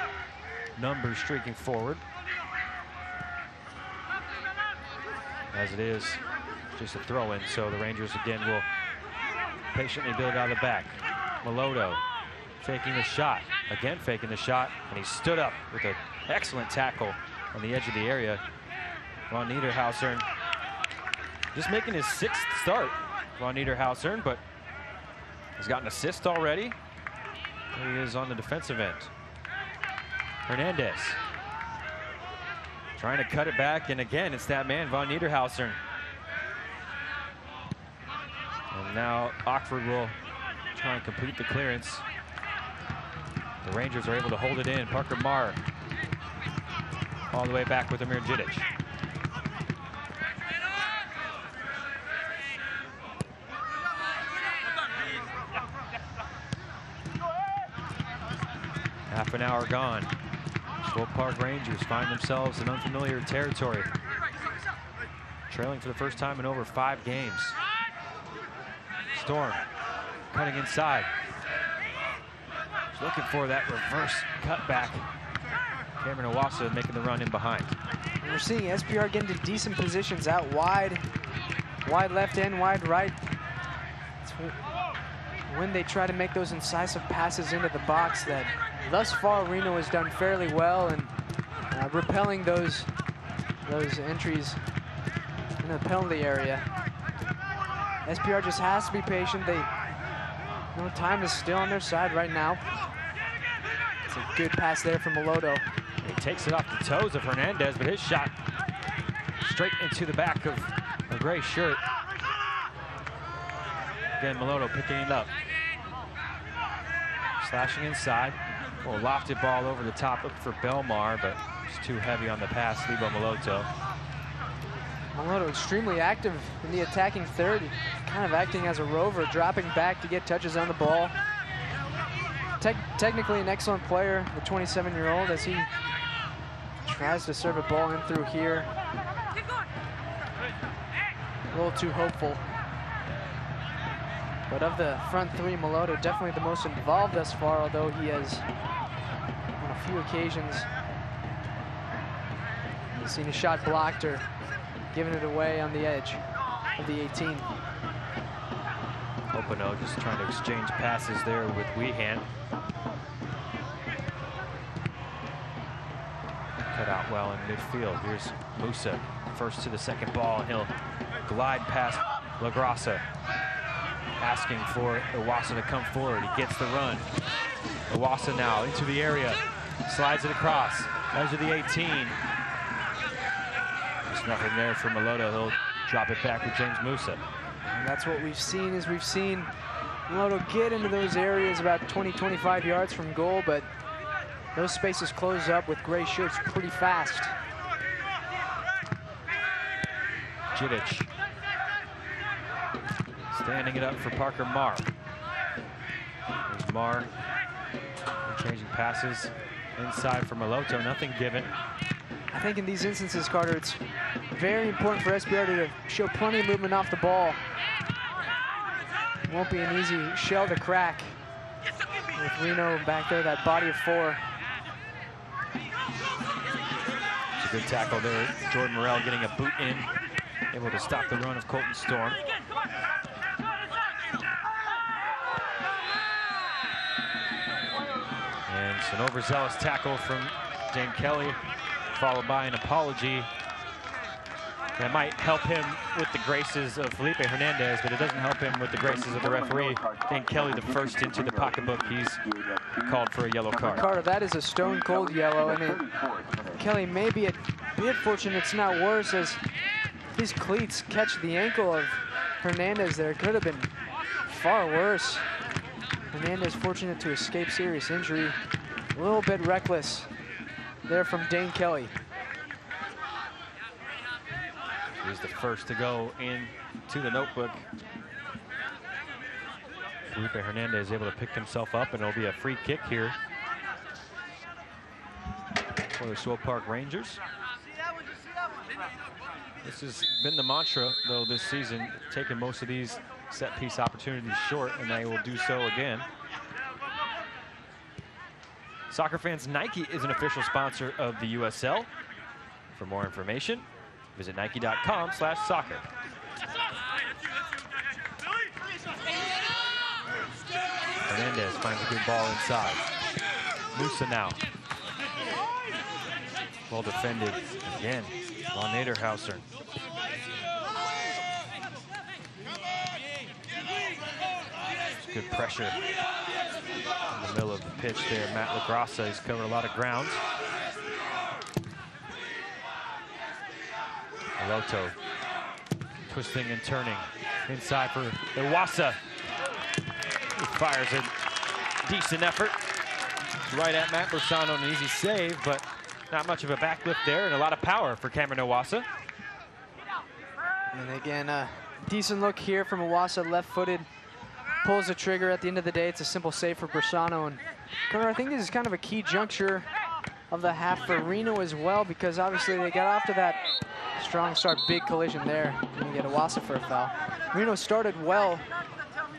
numbers streaking forward. As it is just a throw-in, so the Rangers again will patiently build out of the back. Meloto faking the shot. Again faking the shot, and he stood up with an excellent tackle on the edge of the area. Von Niederhauser just making his 6th start. Von Niederhauser, but he's got an assist already. There he is on the defensive end. Hernandez trying to cut it back, and again, it's that man, Von Niederhauser. And now Oxford will try and complete the clearance. The Rangers are able to hold it in. Parker Marr all the way back with Amir Jidic. Half an hour gone. Swope Park Rangers find themselves in unfamiliar territory, trailing for the first time in over 5 games. Storm cutting inside. He's looking for that reverse cutback. Cameron Owasa making the run in behind. And we're seeing SPR get into decent positions out wide. Wide left and wide right. It's when they try to make those incisive passes into the box that thus far Reno has done fairly well in repelling those entries in the penalty area. SPR just has to be patient. Time is still on their side right now. It's a good pass there from Meloto. He takes it off the toes of Hernandez, but his shot straight into the back of a gray shirt. Again, Meloto picking it up. Slashing inside. A lofted ball over the top for Belmar, but it's too heavy on the pass. Lebo Meloto. Meloto extremely active in the attacking third, kind of acting as a rover, dropping back to get touches on the ball. Technically an excellent player, the 27-year-old, as he tries to serve a ball in through here. A little too hopeful. But of the front three, Meloto definitely the most involved thus far, although he has, on a few occasions, he's seen a shot blocked or giving it away on the edge of the 18. Opano just trying to exchange passes there with Weehan. Cut out well in midfield. Here's Musa, first to the second ball, and he'll glide past LaGrassa, asking for Owasa to come forward. He gets the run. Owasa now into the area, slides it across, edge of the 18. There's nothing there for Meloto. He'll drop it back with James Musa. And that's what we've seen, is we've seen Meloto get into those areas about 20-25 yards from goal, but those spaces close up with gray shirts pretty fast. Jidic standing it up for Parker Marr. There's Marr changing passes inside for Meloto, nothing given. I think in these instances, Carter, it's very important for SPR to show plenty of movement off the ball. It won't be an easy shell to crack with Reno back there, that body of 4. It's a good tackle there. Jordan Morrell getting a boot in, able to stop the run of Colton Storm. And it's an overzealous tackle from Dane Kelly, followed by an apology. That might help him with the graces of Felipe Hernandez, but it doesn't help him with the graces of the referee. Dane Kelly, the first into the pocketbook, he's called for a yellow card. Carter, that is a stone cold yellow, and Kelly may be a bit fortunate it's not worse, as these cleats catch the ankle of Hernandez there. It could have been far worse. Hernandez fortunate to escape serious injury. A little bit reckless there from Dane Kelly. He's the first to go into the notebook. Felipe Hernandez able to pick himself up, and it'll be a free kick here for the Swope Park Rangers. This has been the mantra, though, this season, taking most of these set-piece opportunities short, and they will do so again. Soccer fans, Nike is an official sponsor of the USL. For more information, visit Nike.com/soccer. Hernandez finds a good ball inside. Musa now. Well defended again. Von Niederhauser. Good pressure in the middle of the pitch there. Matt LaGrassa, he's covered a lot of ground. Loto twisting and turning inside for Iwasa. He fires a decent effort right at Matt Bersano, an easy save, but not much of a backlift there, and a lot of power for Cameron Iwasa. And again, a decent look here from Iwasa, left-footed. Pulls the trigger. At the end of the day, it's a simple save for Bersano. And Connor, I think this is kind of a key juncture of the half for Reno as well, because obviously they got off to that strong start, big collision there, and you get Iwasa for a foul. Reno started well,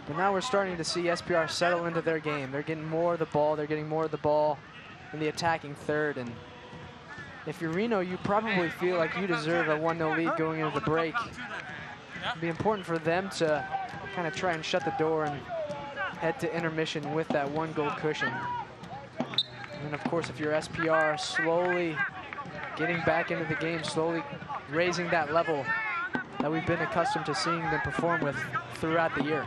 but now we're starting to see SPR settle into their game. They're getting more of the ball. They're getting more of the ball in the attacking third. And if you're Reno, you probably feel like you deserve a 1-0 lead going into the break. It'd be important for them to kind of try and shut the door and head to intermission with that 1-goal cushion. And then, of course, if you're SPR, slowly getting back into the game, slowly raising that level that we've been accustomed to seeing them perform with throughout the year.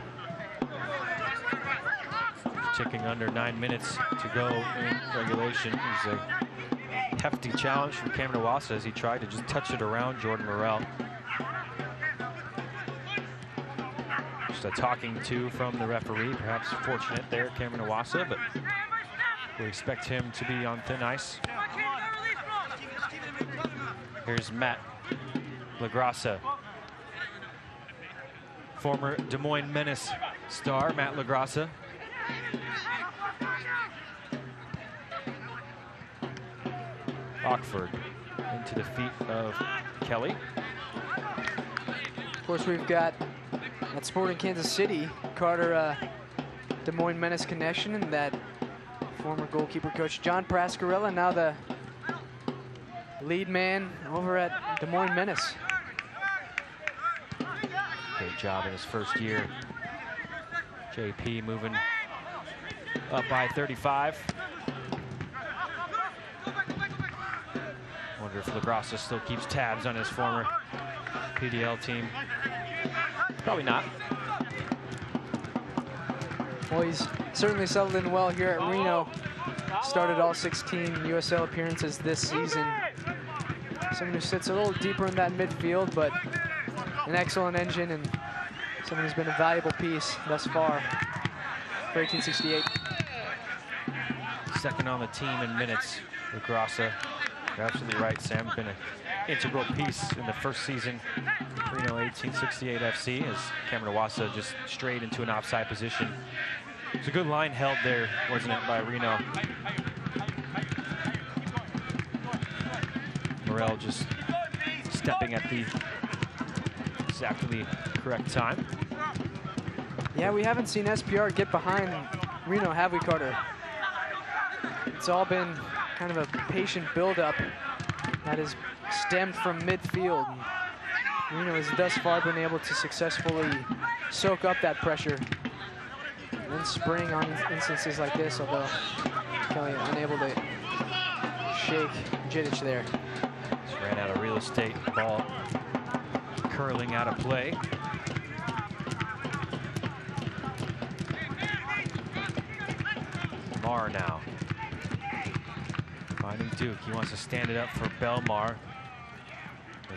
Ticking under 9 minutes to go in regulation. It was a hefty challenge from Cameron Iwasa as he tried to just touch it around Jordan Morrell. Just a talking to from the referee, perhaps fortunate there, Cameron Iwasa, but we expect him to be on thin ice. Here's Matt LaGrassa. Former Des Moines Menace star, Matt LaGrassa. Ockford into the feet of Kelly. Of course, we've got at Sporting Kansas City, Carter, Des Moines Menace connection, and that former goalkeeper coach John Prascarella, now the lead man over at Des Moines Menace. Great job in his first year. JP moving up by 35. Wonder if LaGrassa still keeps tabs on his former PDL team. Probably not. Well, he's certainly settled in well here at Reno. Started all 16 USL appearances this season. Someone who sits a little deeper in that midfield, but an excellent engine and someone who's been a valuable piece thus far for 1868. Second on the team in minutes. LaGrassa, you're absolutely right, Sam. Been an integral piece in the first season. Reno 1868 FC as Cameron Iwasa just strayed into an offside position. It was a good line held there, wasn't it, by Reno? Morrell just stepping at the exactly correct time. Yeah, we haven't seen SPR get behind Reno, have we, Carter? It's all been kind of a patient build-up that has stemmed from midfield. Reno has thus far been able to successfully soak up that pressure and then spring on instances like this, although Kelly unable to shake Jidic there. Just ran out of real estate, ball curling out of play. Marr now. Finding Duke, he wants to stand it up for Belmar.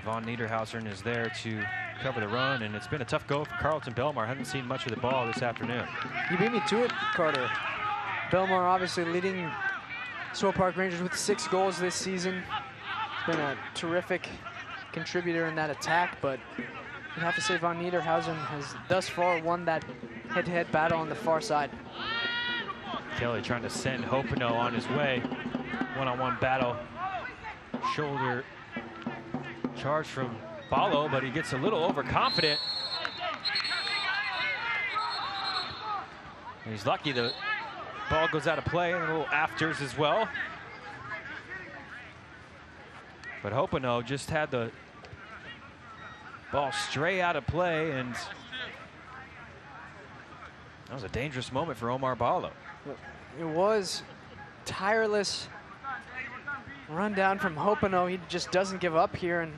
Von Niederhausen is there to cover the run, and it's been a tough go for Carlton Belmar. Haven't seen much of the ball this afternoon. You beat me to it, Carter. Belmar obviously leading Swope Park Rangers with 6 goals this season. Been a terrific contributor in that attack, but you'd have to say Von Niederhausen has thus far won that head-to-head battle on the far side. Kelly trying to send Hopino on his way. One-on-one battle. Shoulder charge from Balo, but he gets a little overconfident. And he's lucky the ball goes out of play, and a little afters as well. But Hopino just had the ball stray out of play, and That was a dangerous moment for Omar Ballo. It was tireless run down from Hopeno. He just doesn't give up here, and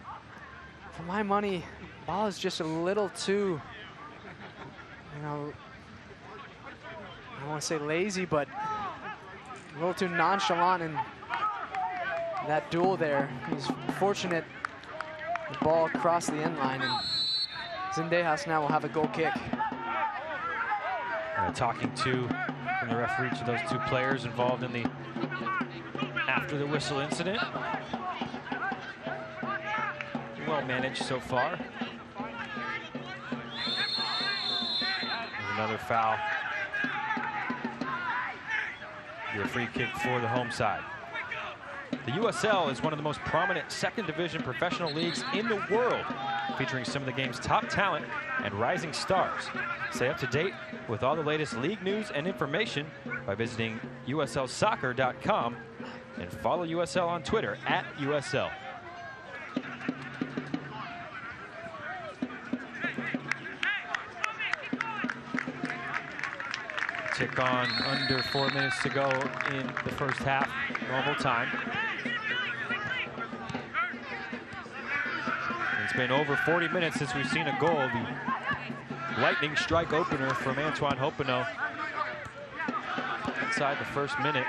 for my money, Ballo's just a little too, you know, I don't want to say lazy, but a little too nonchalant in that duel there. He's fortunate the ball crossed the end line, and Zendejas now will have a goal kick. Talking to from the referee to those two players involved in the after the whistle incident. Well managed so far. There's another foul. Be a free kick for the home side. The USL is one of the most prominent second division professional leagues in the world, featuring some of the game's top talent and rising stars. Stay up to date with all the latest league news and information by visiting uslsoccer.com and follow USL on Twitter @USL. Tick on, under 4 minutes to go in the first half, normal time. It's been over 40 minutes since we've seen a goal. The lightning strike opener from Antoine Hopeno inside the first minute.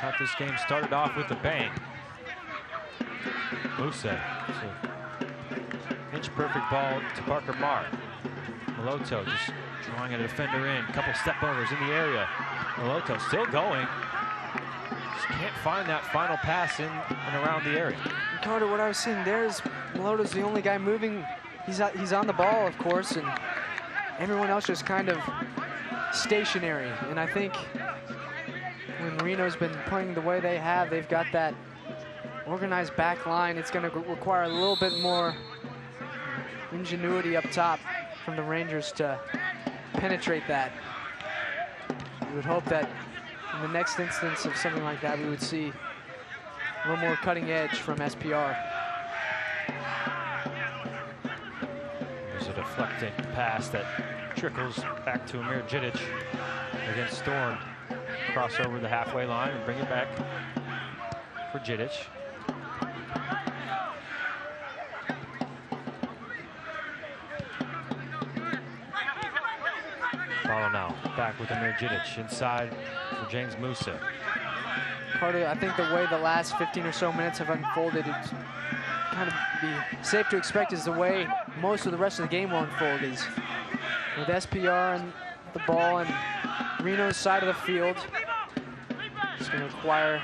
Thought this game started off with a bang. Musa, inch perfect ball to Parker Marr. Maloto just drawing a defender in, couple step overs in the area. Maloto still going. Just can't find that final pass in and around the area. Carter, what I was seeing there is Maloto's the only guy moving. He's on the ball, of course, and everyone else just kind of stationary. And I think when Reno's been playing the way they have, they've got that organized back line. It's going to require a little bit more ingenuity up top from the Rangers to penetrate that. We would hope that in the next instance of something like that, we would see a little more cutting edge from SPR. There's a deflecting pass that trickles back to Amir Djidic against Storm. Cross over the halfway line and bring it back for Djidic. Follow now, back with Amir Djidic inside for James Musa. Carter, I think the way the last 15 or so minutes have unfolded, it's kind of be safe to expect is the way most of the rest of the game will unfold, is with SPR and the ball and Reno's side of the field. It's going to require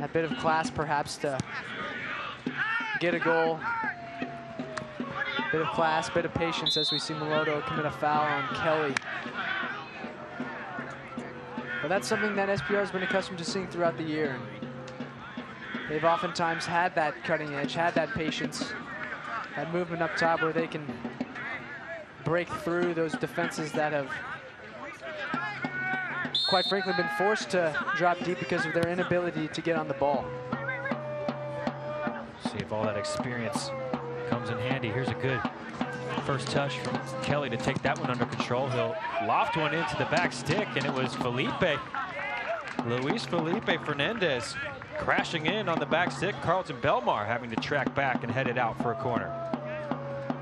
a bit of class perhaps to get a goal. A bit of class, bit of patience as we see Maloto commit a foul on Kelly. But that's something that SPR has been accustomed to seeing throughout the year. They've oftentimes had that cutting edge, had that patience, that movement up top where they can break through those defenses that have, quite frankly, been forced to drop deep because of their inability to get on the ball. See if all that experience comes in handy. Here's a good first touch from Kelly to take that one under control. He'll loft one into the back stick, and it was Luis Felipe Fernandez crashing in on the back stick. Carlton Belmar having to track back and head it out for a corner.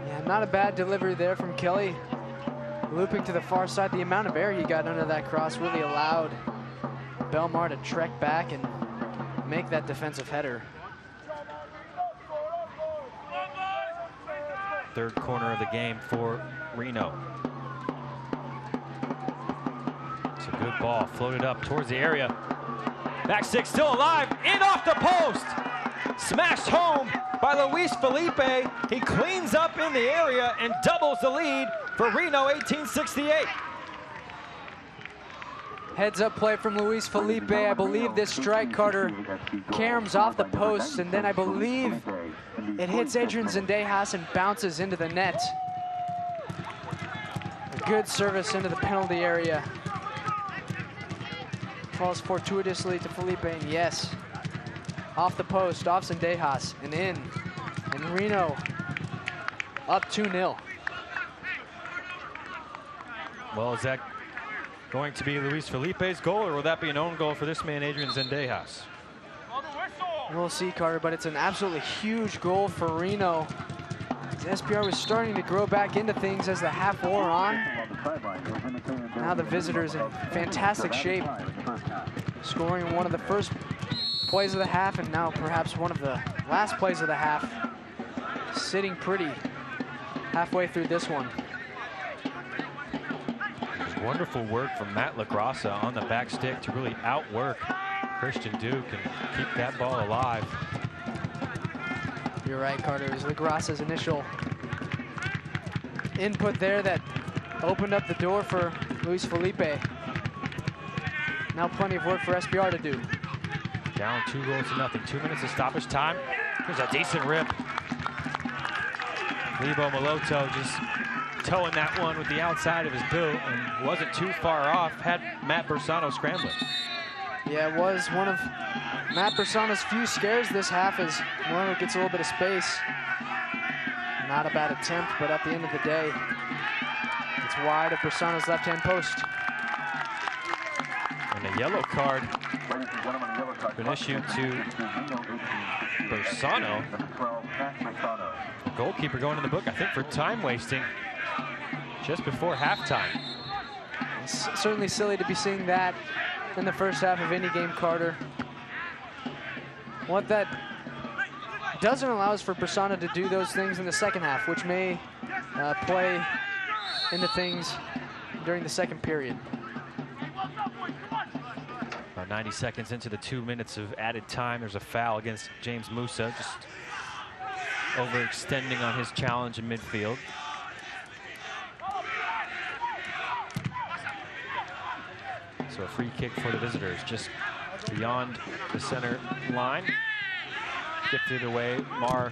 Yeah, not a bad delivery there from Kelly. Looping to the far side. The amount of air he got under that cross really allowed Belmar to trek back and make that defensive header. Third corner of the game for Reno. It's a good ball, floated up towards the area. Back six still alive, in off the post. Smashed home by Luis Felipe. He cleans up in the area and doubles the lead for Reno, 1868. Heads up play from Luis Felipe. I believe this strike, Carter, caroms off the post, and then I believe it hits Adrian Zendejas and bounces into the net. A good service into the penalty area. Falls fortuitously to Felipe, and yes, off the post, off Zendejas, and in. And Reno up 2-0. Well, is that going to be Luis Felipe's goal, or will that be an own goal for this man, Adrian Zendejas? We'll see, Carter, but it's an absolutely huge goal for Reno. SPR was starting to grow back into things as the half wore on. Now the visitors in fantastic shape, scoring one of the first plays of the half and now perhaps one of the last plays of the half. Sitting pretty halfway through this one. Wonderful work from Matt LaGrassa on the back stick to really outwork Christian Duke and keep that ball alive. You're right, Carter. It was LaGrassa's initial input there that opened up the door for Luis Felipe. Now plenty of work for SPR to do. Down 2-0. 2 minutes of stoppage time. Here's a decent rip. Lebo Maloto just towing that one with the outside of his boot and wasn't too far off. Had Matt Bersano scrambling. Yeah, it was one of Matt Bersano's few scares this half as Milano gets a little bit of space. Not a bad attempt, but at the end of the day, it's wide of Bersano's left-hand post. And a yellow card been issued to Bersano. The goalkeeper going in the book, I think, for time wasting just before halftime. It's certainly silly to be seeing that in the first half of any game, Carter. What that doesn't allow is for Bersano to do those things in the second half, which may play into things during the second period. About 90 seconds into the 2 minutes of added time, there's a foul against James Musa, just overextending on his challenge in midfield. So a free kick for the visitors, just beyond the center line. Gifted away, Mar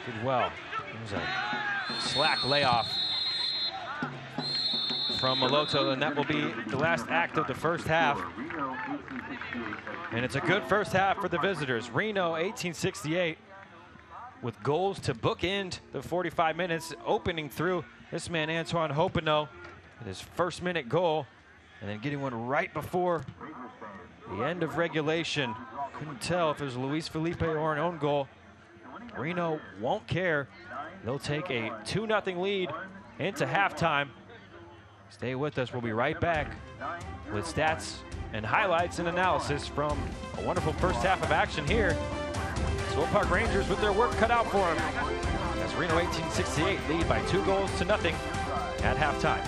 did well. There's a slack layoff from Maloto, and that will be the last act of the first half. And it's a good first half for the visitors. Reno 1868 with goals to bookend the 45 minutes, opening through this man Antoine Hopino with his first minute goal, and then getting one right before the end of regulation. Couldn't tell if it was Luis Felipe or an own goal. Reno won't care. They'll take a 2-0 lead into halftime. Stay with us. We'll be right back with stats and highlights and analysis from a wonderful first half of action here. Swope Park Rangers with their work cut out for them as Reno 1868 lead by 2-0 at halftime.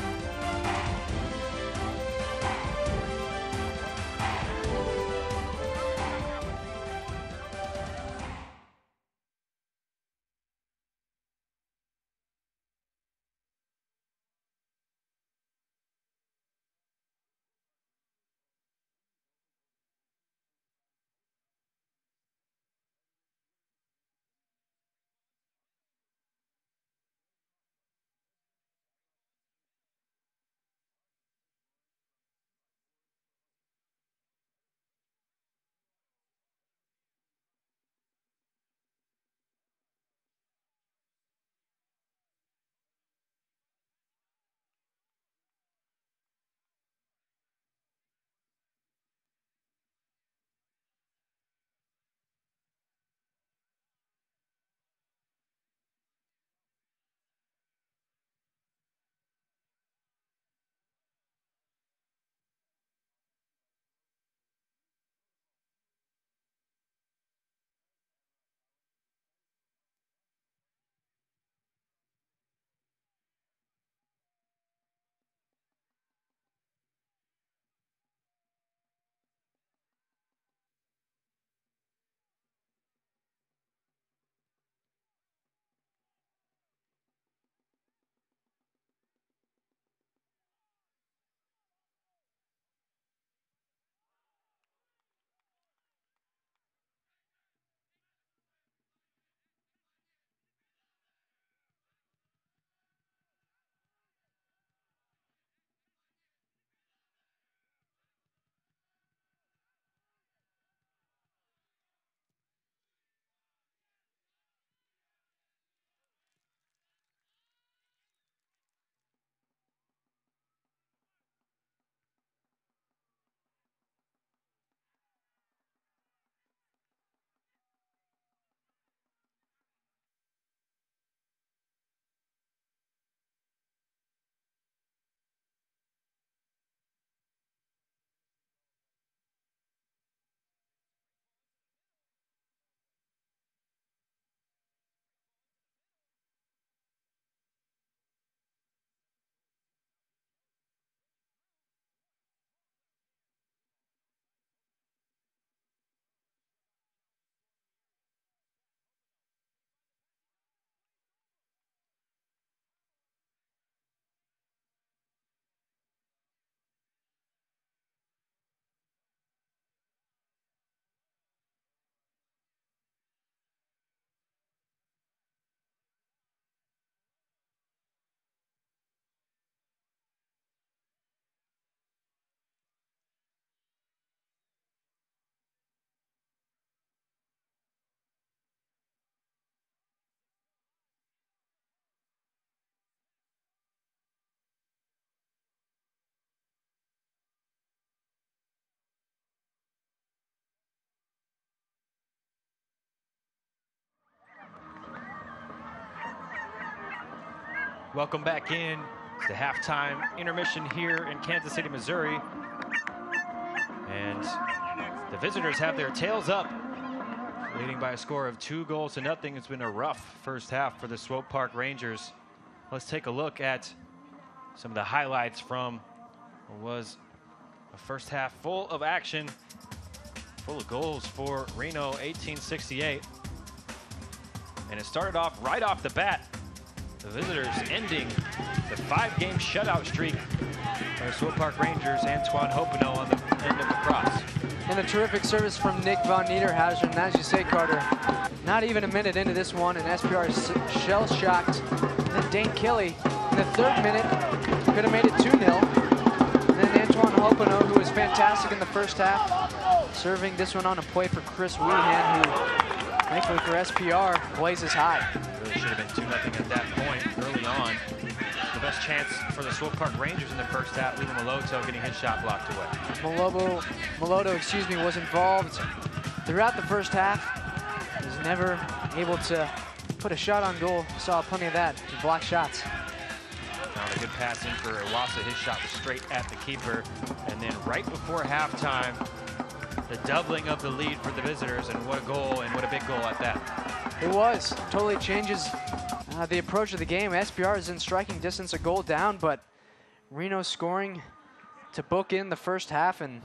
Welcome back in to halftime intermission here in Kansas City, Missouri. And the visitors have their tails up, leading by a score of 2-0. It's been a rough first half for the Swope Park Rangers. Let's take a look at some of the highlights from what was a first half full of action, full of goals for Reno 1868. And it started off right off the bat. The visitors ending the 5-game shutout streak by the Swope Park Rangers. Antoine Hopino on the end of the cross. And a terrific service from Nick Von Niederhauser. And as you say, Carter, not even a minute into this one, and SPR is shell-shocked. And then Dane Kelly in the 3rd minute could have made it 2-0. And then Antoine Hopino, who was fantastic in the first half, serving this one on a play for Chris Weehan, who, thankfully for SPR, blazes high. Really should have been 2-0 at that point early on. The best chance for the Swope Park Rangers in the first half, Lilo Moloto getting his shot blocked away. Moloto, was involved throughout the first half. Was never able to put a shot on goal. Saw plenty of that. He blocked shots. Found a good pass in for Iwasa. His shot was straight at the keeper. And then right before halftime, the doubling of the lead for the visitors, and what a goal, and what a big goal at that. It was. Totally changes the approach of the game. SPR is in striking distance, a goal down, but Reno scoring to book in the first half, and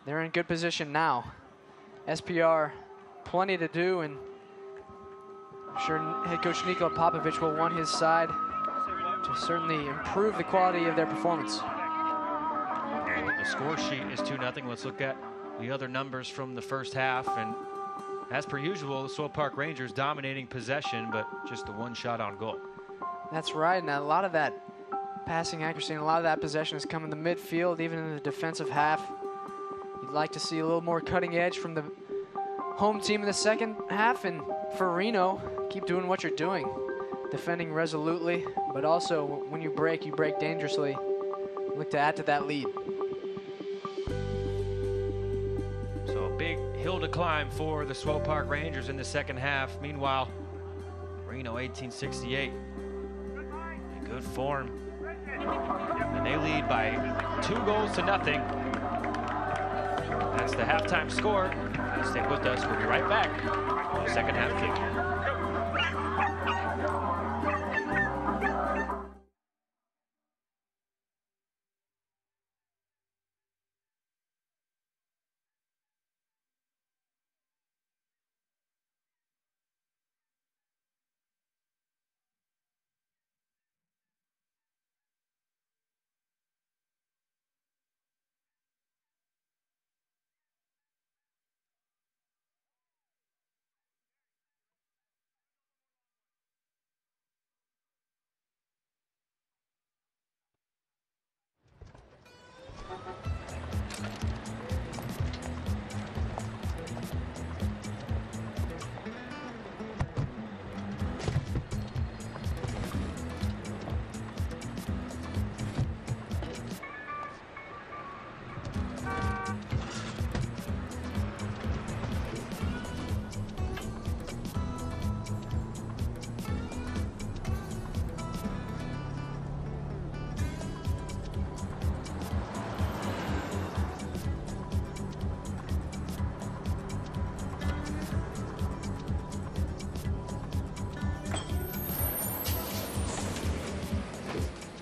they're in good position now. SPR, plenty to do, and I'm sure head coach Nikola Popovic will want his side to certainly improve the quality of their performance. Well, the score sheet is 2-0. Let's look at the other numbers from the first half, and as per usual, the Swope Park Rangers dominating possession, but just the one shot on goal. That's right, and a lot of that passing accuracy and a lot of that possession has come in the midfield, even in the defensive half. You'd like to see a little more cutting edge from the home team in the second half, and for Reno, keep doing what you're doing. Defending resolutely, but also when you break dangerously. Look to add to that lead. So a big hill to climb for the Swope Park Rangers in the second half. Meanwhile, Reno 1868 in good form. And they lead by 2-0. That's the halftime score. Stay with us. We'll be right back on the second half kick.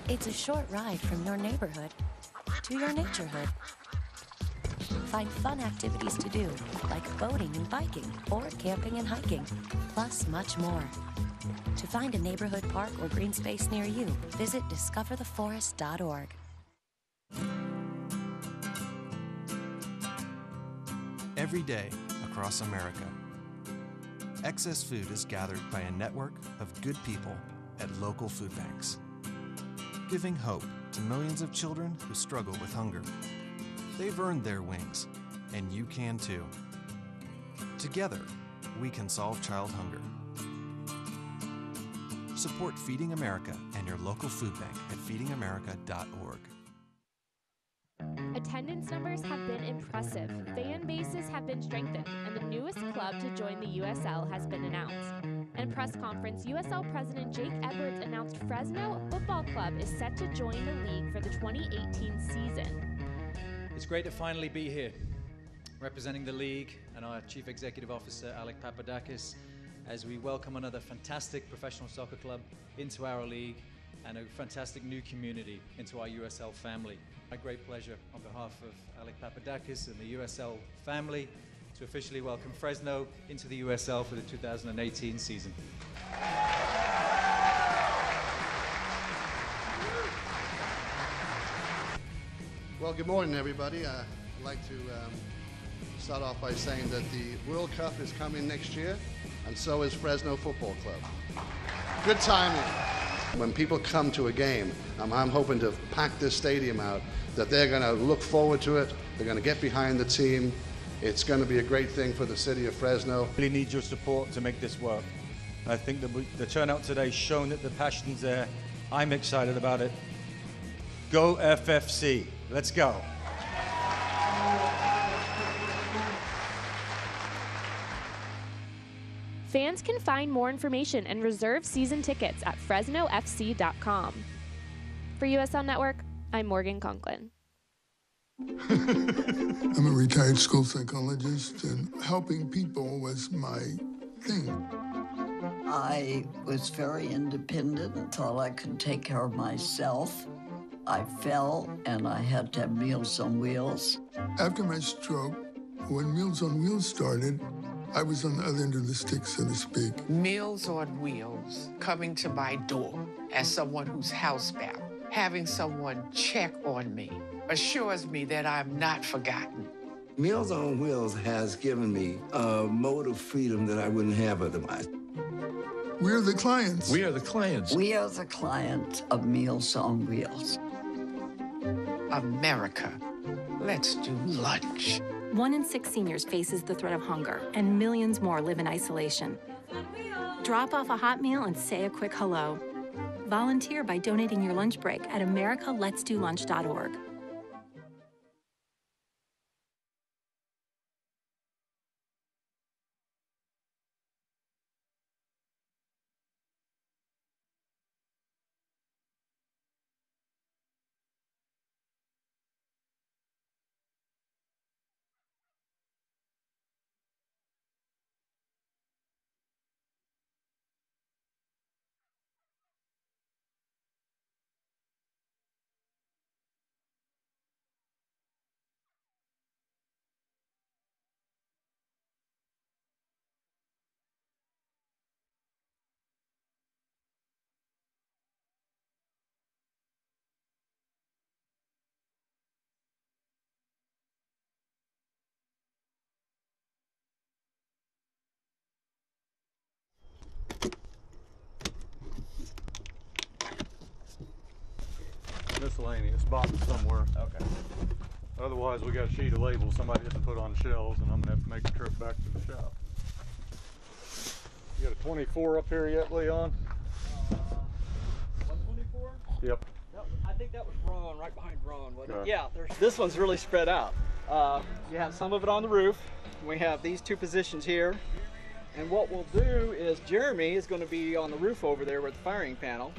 It's a short ride from your neighborhood to your naturehood. Find fun activities to do, like boating and biking, or camping and hiking, plus much more. To find a neighborhood park or green space near you, visit discovertheforest.org. Every day across America, excess food is gathered by a network of good people at local food banks, giving hope to millions of children who struggle with hunger. They've earned their wings, and you can too. Together, we can solve child hunger. Support Feeding America and your local food bank at feedingamerica.org. Attendance numbers have been impressive, fan bases have been strengthened, and the newest club to join the USL has been announced. And press conference, USL President Jake Edwards announced Fresno Football Club is set to join the league for the 2018 season. It's great to finally be here, representing the league and our Chief Executive Officer, Alec Papadakis, as we welcome another fantastic professional soccer club into our league and a fantastic new community into our USL family. My great pleasure on behalf of Alec Papadakis and the USL family to officially welcome Fresno into the USL for the 2018 season. Well, good morning, everybody. I'd like to start off by saying that the World Cup is coming next year, and so is Fresno Football Club. Good timing. When people come to a game, I'm hoping to pack this stadium out, that they're going to look forward to it, they're going to get behind the team. It's going to be a great thing for the city of Fresno. Really need your support to make this work. I think that the turnout today's shown that the passion's there. I'm excited about it. Go FFC. Let's go. Fans can find more information and reserve season tickets at FresnoFC.com. For USL Network, I'm Morgan Conklin. I'm a retired school psychologist, and helping people was my thing. I was very independent and thought I could take care of myself. I fell, and I had to have Meals on Wheels. After my stroke, when Meals on Wheels started, I was on the other end of the stick, so to speak. Meals on Wheels, coming to my door as someone who's housebound, having someone check on me, assures me that I'm not forgotten. Meals on Wheels has given me a mode of freedom that I wouldn't have otherwise. We're the clients. We are the clients. We are the clients of Meals on Wheels. America, let's do lunch. 1 in 6 seniors faces the threat of hunger, and millions more live in isolation. Drop off a hot meal and say a quick hello. Volunteer by donating your lunch break at americaletsdolunch.org. Miscellaneous box somewhere. Okay. Otherwise, we got a sheet of labels somebody has to put on shelves, and I'm gonna have to make the trip back to the shop. You got a 24 up here yet, Leon? 124? Yep. I think that was Ron, right behind Ron. Okay. Yeah, this one's really spread out. You have some of it on the roof. We have these two positions here. And what we'll do is Jeremy is going to be on the roof over there with the firing panel.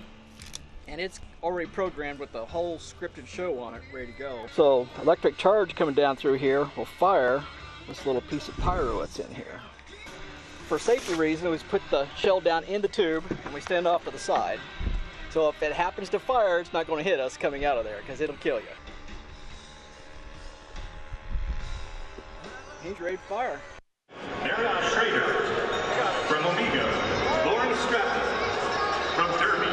And it's already programmed with the whole scripted show on it, ready to go. So electric charge coming down through here will fire this little piece of pyro that's in here. For safety reasons, we put the shell down in the tube and we stand off to the side. So if it happens to fire, it's not going to hit us coming out of there because it'll kill you. He's ready to fire. Marion Schrader from Omega. Lauren Stratton from Derby.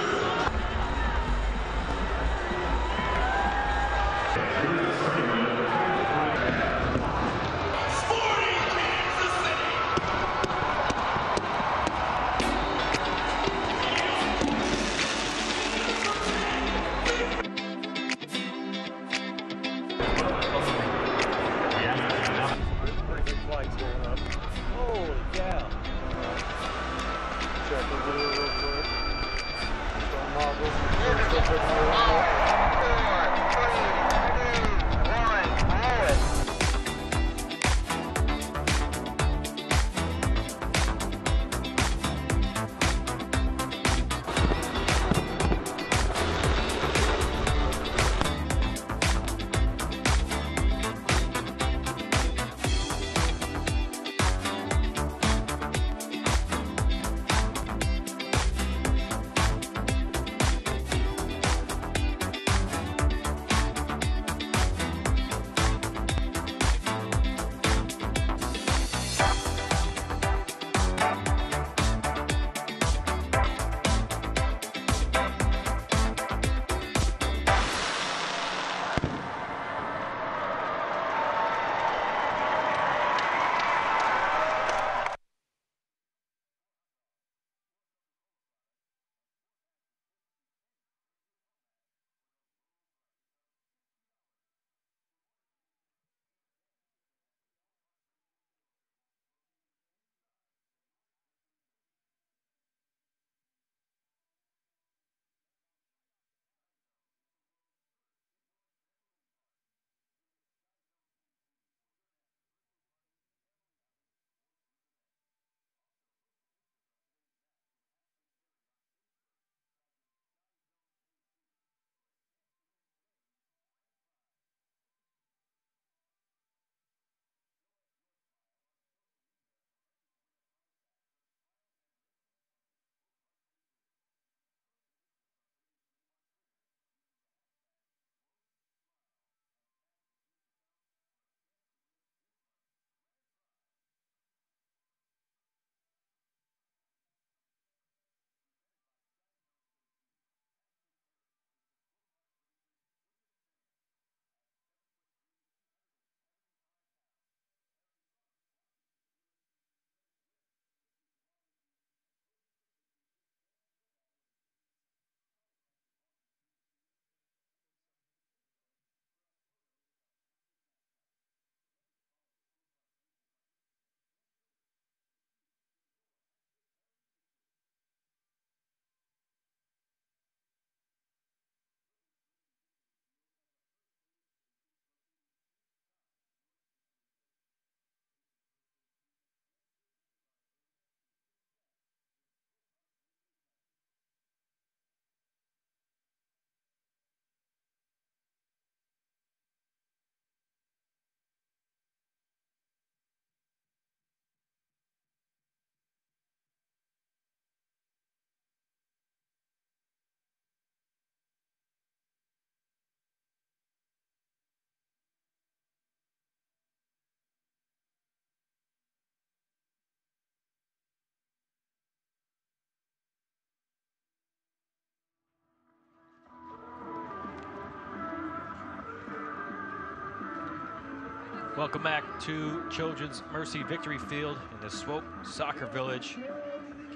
Welcome back to Children's Mercy Victory Field in the Swope Soccer Village,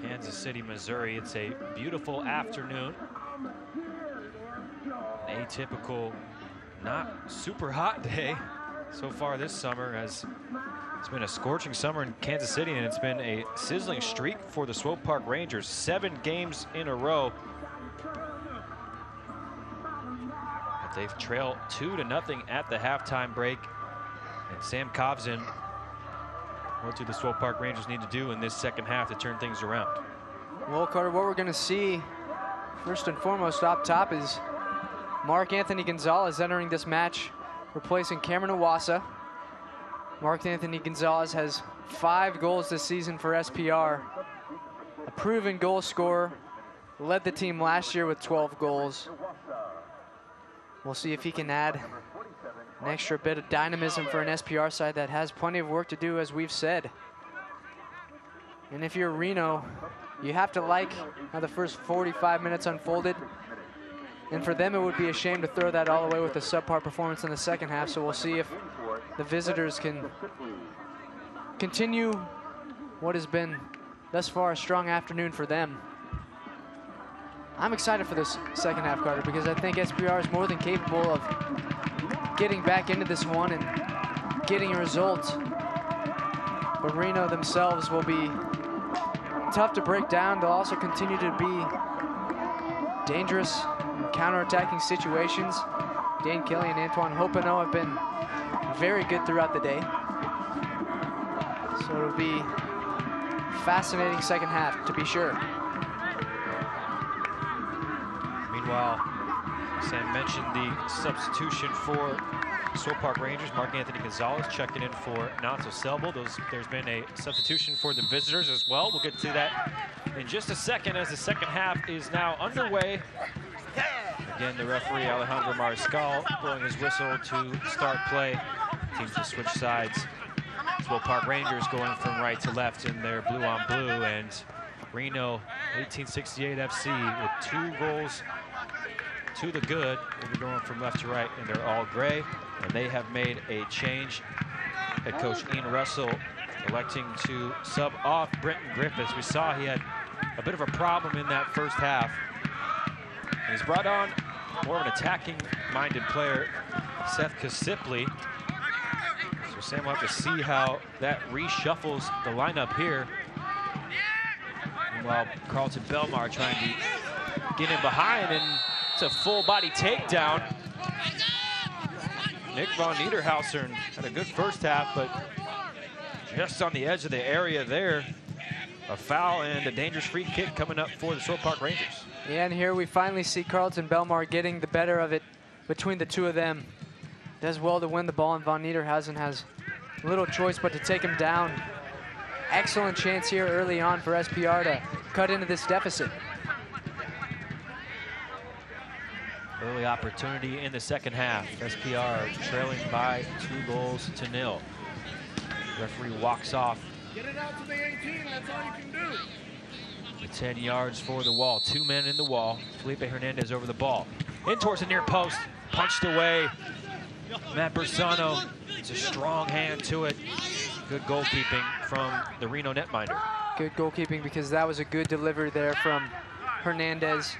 Kansas City, Missouri. It's a beautiful afternoon. An atypical, not super hot day so far this summer, as it's been a scorching summer in Kansas City, and it's been a sizzling streak for the Swope Park Rangers. 7 games in a row. But they've trailed 2-0 at the halftime break. And Sam Cobson, what do the Swope Park Rangers need to do in this second half to turn things around? Well, Carter, what we're going to see first and foremost up top is Mark Anthony Gonzalez entering this match, replacing Cameron Owasa. Mark Anthony Gonzalez has 5 goals this season for SPR. A proven goal scorer, led the team last year with 12 goals. We'll see if he can add an extra bit of dynamism for an SPR side that has plenty of work to do, as we've said. And if you're Reno, you have to like how the first 45 minutes unfolded. And for them, it would be a shame to throw that all away with a subpar performance in the second half. So we'll see if the visitors can continue what has been thus far a strong afternoon for them. I'm excited for this second half, Carter, because I think SPR is more than capable of getting back into this one and getting a result. But Reno themselves will be tough to break down. They'll also continue to be dangerous in counter-attacking situations. Dan Kelly and Antoine Hopino have been very good throughout the day. So it'll be a fascinating second half, to be sure. Meanwhile, Sam mentioned the substitution for Swope Park Rangers. Mark Anthony Gonzalez checking in for Nacho Selbo. There's been a substitution for the visitors as well. We'll get to that in just a second, as the second half is now underway. Again, the referee Alejandro Mariscal blowing his whistle to start play. Teams to switch sides. Swope Park Rangers going from right to left in their blue on blue, and Reno 1868 FC with 2 goals to the good. We'll be going from left to right, and they're all gray. And they have made a change. Head coach Ian Russell electing to sub off Brenton Griffiths. We saw he had a bit of a problem in that first half. And he's brought on more of an attacking-minded player, Seth Kasipley. So Sam will have to see how that reshuffles the lineup here. Meanwhile, Carlton Belmar trying to get in behind, and it's a full-body takedown. Nick Von Niederhauser had a good first half, but just on the edge of the area there, a foul and a dangerous free kick coming up for the Swope Park Rangers. Yeah, and here we finally see Carlton Belmar getting the better of it between the two of them. Does well to win the ball, and Von Niederhausen has little choice but to take him down. Excellent chance here early on for SPR to cut into this deficit. Early opportunity in the second half. SPR trailing by 2-0. Referee walks off. Get it out to the 18, that's all you can do. 10 yards for the wall. 2 men in the wall. Felipe Hernandez over the ball. In towards the near post. Punched away. Matt Bersano. It's a strong hand to it. Good goalkeeping from the Reno netminder. Good goalkeeping, because that was a good delivery there from Hernandez.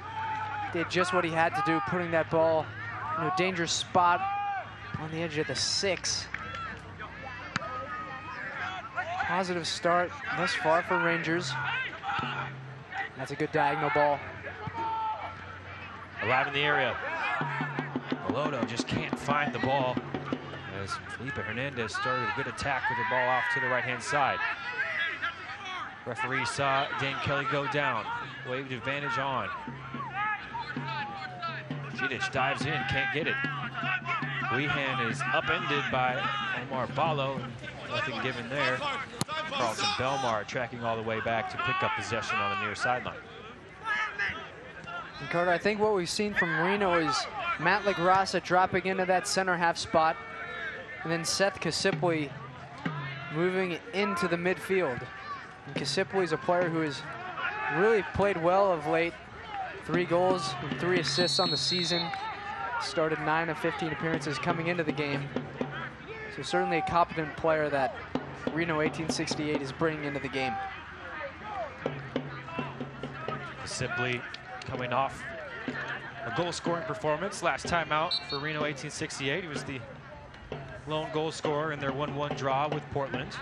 Did just what he had to do, putting that ball in a dangerous spot on the edge of the 6. Positive start thus far for Rangers. That's a good diagonal ball. Alive in the area. Maloto just can't find the ball, as Felipe Hernandez started a good attack with the ball off to the right-hand side. Referee saw Dan Kelly go down. Waved advantage on. Gidic dives in, can't get it. Weehan is upended by Omar Ballo. Nothing given there. Carlton Belmar tracking all the way back to pick up possession on the near sideline. And Carter, I think what we've seen from Reno is Matt LaGrassa dropping into that center half spot, and then Seth Kasipley moving into the midfield. And Kasipley is a player who has really played well of late. 3 goals and 3 assists on the season. Started 9 of 15 appearances coming into the game. So certainly a competent player that Reno 1868 is bringing into the game. Simply coming off a goal-scoring performance last time out for Reno 1868. He was the lone goal scorer in their 1-1 draw with Portland.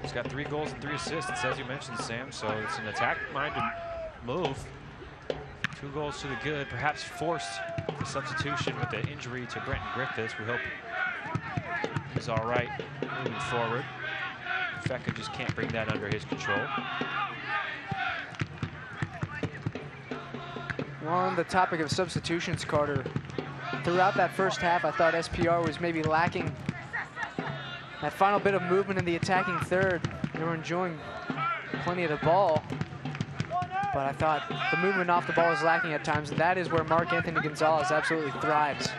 He's got 3 goals and 3 assists, as you mentioned, Sam, so it's an attack-minded move. 2 goals to the good, perhaps forced the substitution with the injury to Brenton Griffiths. We hope he's all right moving forward. Fecka just can't bring that under his control. Well, on the topic of substitutions, Carter, throughout that first half, I thought SPR was maybe lacking that final bit of movement in the attacking third. They were enjoying plenty of the ball, but I thought the movement off the ball was lacking at times, and that is where Mark Anthony Gonzalez absolutely thrives.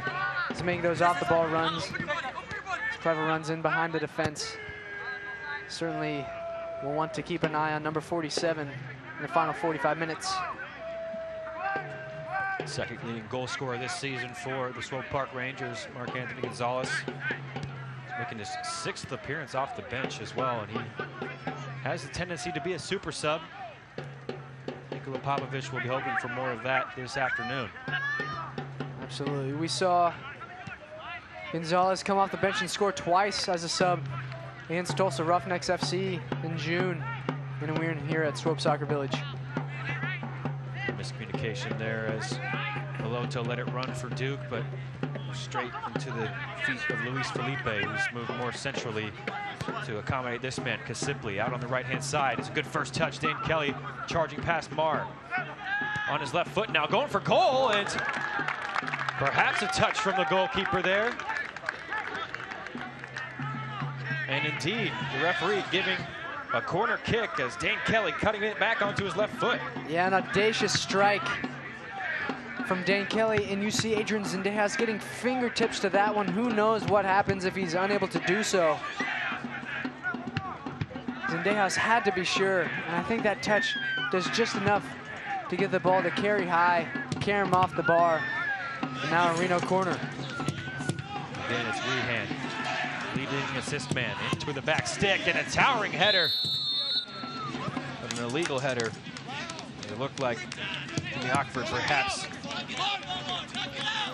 He's making those off-the-ball runs, clever runs in behind the defense. Certainly we'll want to keep an eye on number 47 in the final 45 minutes. Second leading goal scorer this season for the Swope Park Rangers, Mark Anthony Gonzalez. He's making his 6th appearance off the bench as well, and he has a tendency to be a super sub. Nikola Popovich will be hoping for more of that this afternoon. Absolutely. We saw Gonzalez come off the bench and score twice as a sub against Tulsa Roughnecks FC in June when we were here at Swope Soccer Village. Miscommunication there as Piloto let it run for Duke, but straight into the feet of Luis Felipe, who's moved more centrally to accommodate this man. Kasipli out on the right-hand side. It's a good first touch. Dane Kelly charging past Marr. On his left foot now, going for goal, and perhaps a touch from the goalkeeper there. And indeed, the referee giving a corner kick as Dane Kelly cutting it back onto his left foot. Yeah, an audacious strike from Dane Kelly, and you see Adrian Zendejas getting fingertips to that one. Who knows what happens if he's unable to do so. Zendejas had to be sure, and I think that touch does just enough to get the ball to carry high, carry him off the bar. And now a Reno corner. Again, it's Rehan, leading assist man, into the back stick, and a towering header. But an illegal header. It looked like Jimmy Ockford perhaps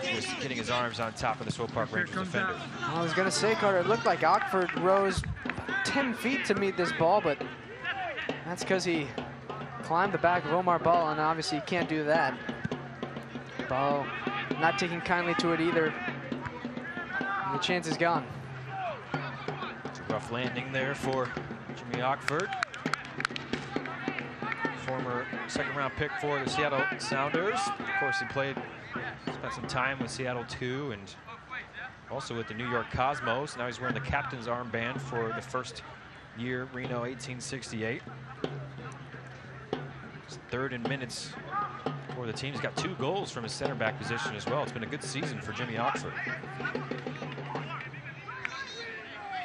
just getting his arms on top of the Swope Park Rangers defender. I was gonna say, Carter, it looked like Ockford rose 10 feet to meet this ball, but that's because he climbed the back of Omar Ball, and obviously he can't do that. Ball not taking kindly to it either. And the chance is gone. It's a rough landing there for Jimmy Ockford. Former second-round pick for the Seattle Sounders. Of course, he spent some time with Seattle too, and also with the New York Cosmos. Now he's wearing the captain's armband for the first year, Reno 1868. He's 3rd in minutes for the team. He's got 2 goals from his center back position as well. It's been a good season for Jimmy Ockford.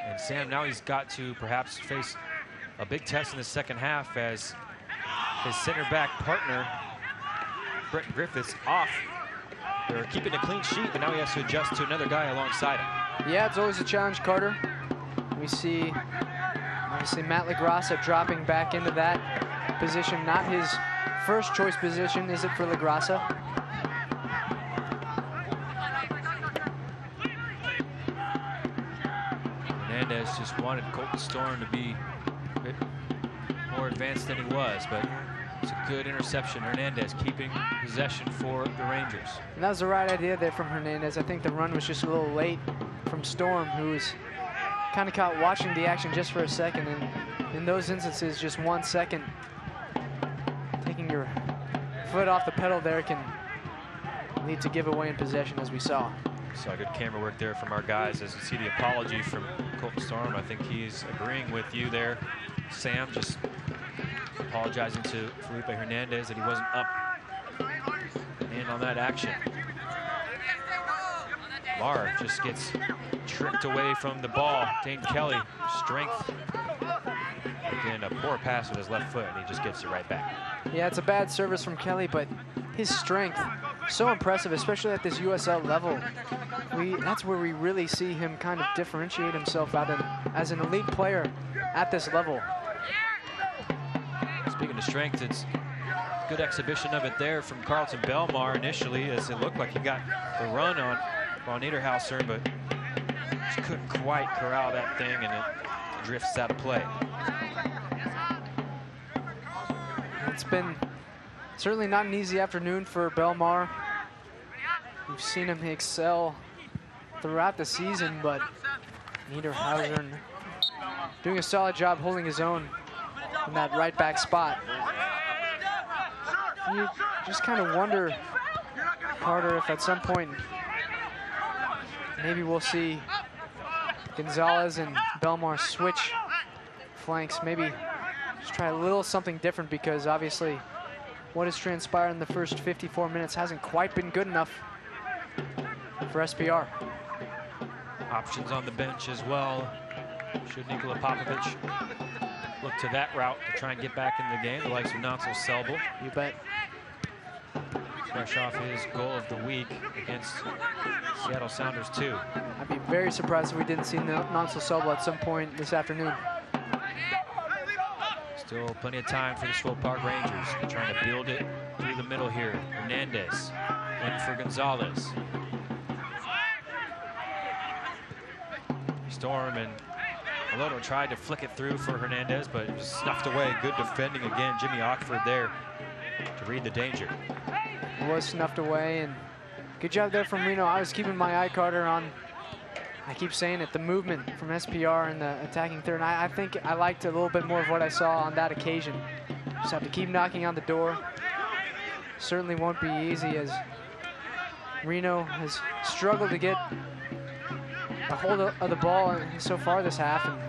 And Sam, now he's got to perhaps face a big test in the second half as his center back partner, Brett Griffiths, off. They're keeping a clean sheet, but now he has to adjust to another guy alongside him. Yeah, it's always a challenge, Carter. We see, obviously, Matt LaGrassa dropping back into that position. Not his first choice position, is it, for LaGrassa? Hernandez just wanted Colton Storm to be a bit more advanced than he was, but it's a good interception. Hernandez keeping possession for the Rangers. And that was the right idea there from Hernandez. I think the run was just a little late from Storm, who was kind of caught watching the action just for a second. And in those instances, just 1 second, taking your foot off the pedal there can lead to giveaway in possession, as we saw. Saw good camera work there from our guys. As you see the apology from Colton Storm, I think he's agreeing with you there, Sam, just apologizing to Felipe Hernandez that he wasn't up and on that action. Marr just gets tricked away from the ball. Dane Kelly, strength. Again, a poor pass with his left foot, and he just gets it right back. Yeah, it's a bad service from Kelly, but his strength so impressive, especially at this USL level. That's where we really see him kind of differentiate himself as an elite player at this level. Speaking of strength, it's a good exhibition of it there from Carlton Belmar initially, as it looked like he got the run on Von Niederhauser, but just couldn't quite corral that thing, and it drifts out of play. It's been certainly not an easy afternoon for Belmar. We've seen him excel throughout the season, but Niederhauser doing a solid job holding his own in that right back spot. You just kind of wonder, Carter, if at some point maybe we'll see Gonzalez and Belmar switch flanks, maybe just try a little something different, because obviously what has transpired in the first 54 minutes hasn't quite been good enough for SPR. Options on the bench as well. Should Nikola Popovic look to that route to try and get back in the game, the likes of Nansel Selbel. You bet. Fresh off his goal of the week against Seattle Sounders 2. I'd be very surprised if we didn't see Nansel Selbel at some point this afternoon. Still plenty of time for the Swope Park Rangers. They're trying to build it through the middle here. Hernandez in for Gonzalez. Storm and Aloto tried to flick it through for Hernandez, but it was snuffed away. Good defending again. Jimmy Ockford there to read the danger. It was snuffed away, and good job there from Reno. I was keeping my eye, Carter, on, I keep saying it, the movement from SPR in the attacking third. And I think I liked a little bit more of what I saw on that occasion. Just have to keep knocking on the door. Certainly won't be easy, as Reno has struggled to get a hold of the ball so far this half, and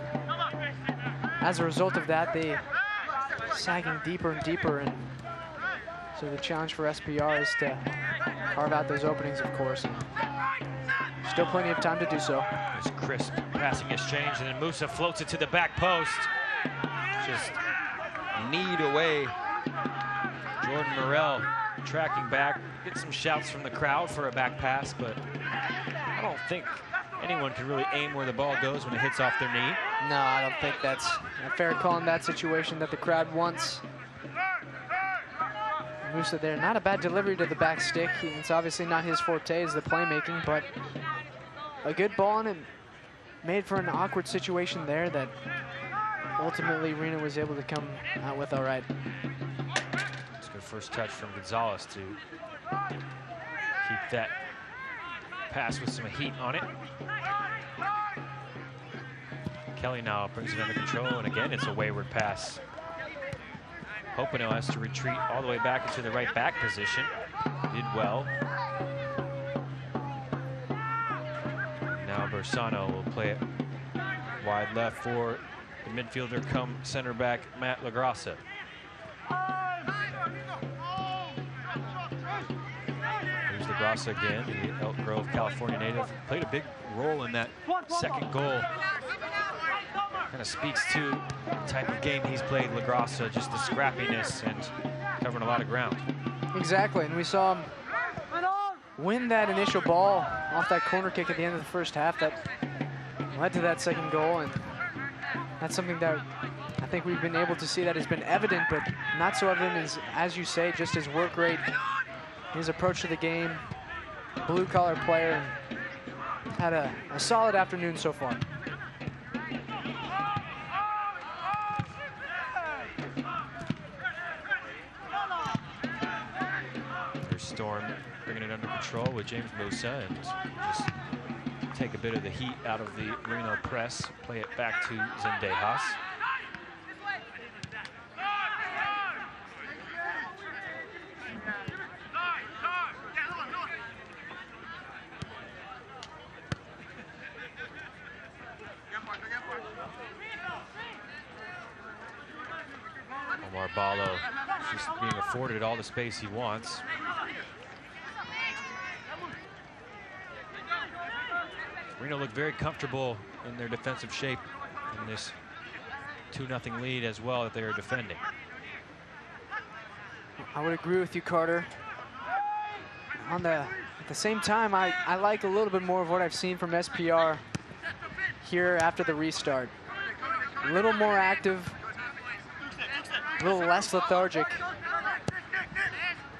as a result of that, they sagging deeper and deeper, and so the challenge for SPR is to carve out those openings, of course. Still plenty of time to do so. There's crisp passing exchange, and then Musa floats it to the back post. Just kneed away. Jordan Morell tracking back. Get some shouts from the crowd for a back pass, but I don't think anyone can really aim where the ball goes when it hits off their knee. No, I don't think that's a fair call in that situation that the crowd wants. Musa there, not a bad delivery to the back stick. It's obviously not his forte, is the playmaking, but a good ball, and it made for an awkward situation there that ultimately Reno was able to come out with all right. It's a good first touch from Gonzalez to keep that pass with some heat on it. Kelly now brings it under control, and again, it's a wayward pass. Hopino has to retreat all the way back into the right back position. Did well. Now Bersano will play it wide left for the midfielder come center back Matt LaGrassa. Here's LaGrassa again, the Elk Grove, California native. Played a big role in that second goal. Kind of speaks to the type of game he's played, LaGrassa, just the scrappiness and covering a lot of ground. Exactly, and we saw him win that initial ball off that corner kick at the end of the first half that led to that second goal, and that's something that I think we've been able to see that has been evident, but not so evident as you say, just his work rate, his approach to the game, blue-collar player, and had a solid afternoon so far. Storm bringing it under control with James Musa, and just take a bit of the heat out of the Reno press, play it back to Zendejas. Omar Ballo just being afforded all the space he wants. Reno looked very comfortable in their defensive shape in this 2-0 lead as well that they are defending. I would agree with you, Carter. at the same time, I like a little bit more of what I've seen from SPR here after the restart. A little more active, a little less lethargic.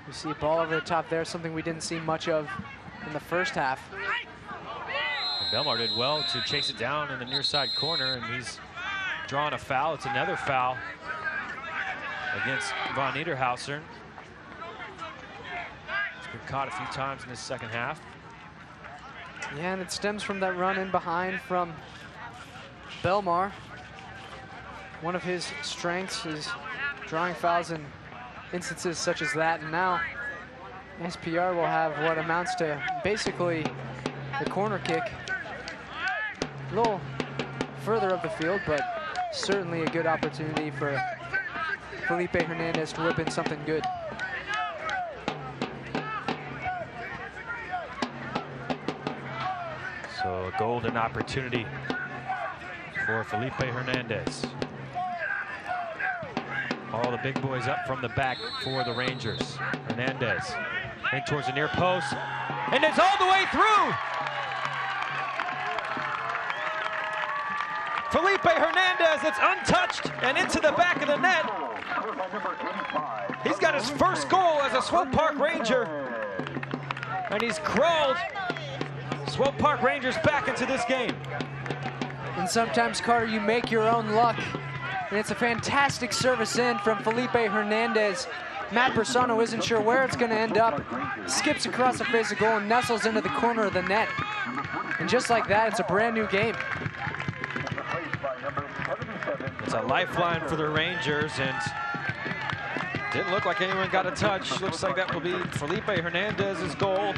You see a ball over the top there, something we didn't see much of in the first half. And Belmar did well to chase it down in the near side corner, and he's drawing a foul. It's another foul against Von Niederhauser. He's been caught a few times in this second half. Yeah, and it stems from that run in behind from Belmar. One of his strengths is drawing fouls in instances such as that, and now SPR will have what amounts to basically the corner kick. A little further up the field, but certainly a good opportunity for Felipe Hernandez to whip in something good. So a golden opportunity for Felipe Hernandez. All the big boys up from the back for the Rangers. Hernandez in towards the near post, and it's all the way through. Felipe Hernandez, it's untouched and into the back of the net. He's got his first goal as a Swope Park Ranger, and he's crawled Swope Park Rangers back into this game. And sometimes, Carter, you make your own luck. And it's a fantastic service in from Felipe Hernandez. Matt Bersano isn't sure where it's going to end up. Skips across the face of goal and nestles into the corner of the net. And just like that, it's a brand new game. It's a lifeline for the Rangers, and didn't look like anyone got a touch. Looks like that will be Felipe Hernandez's goal.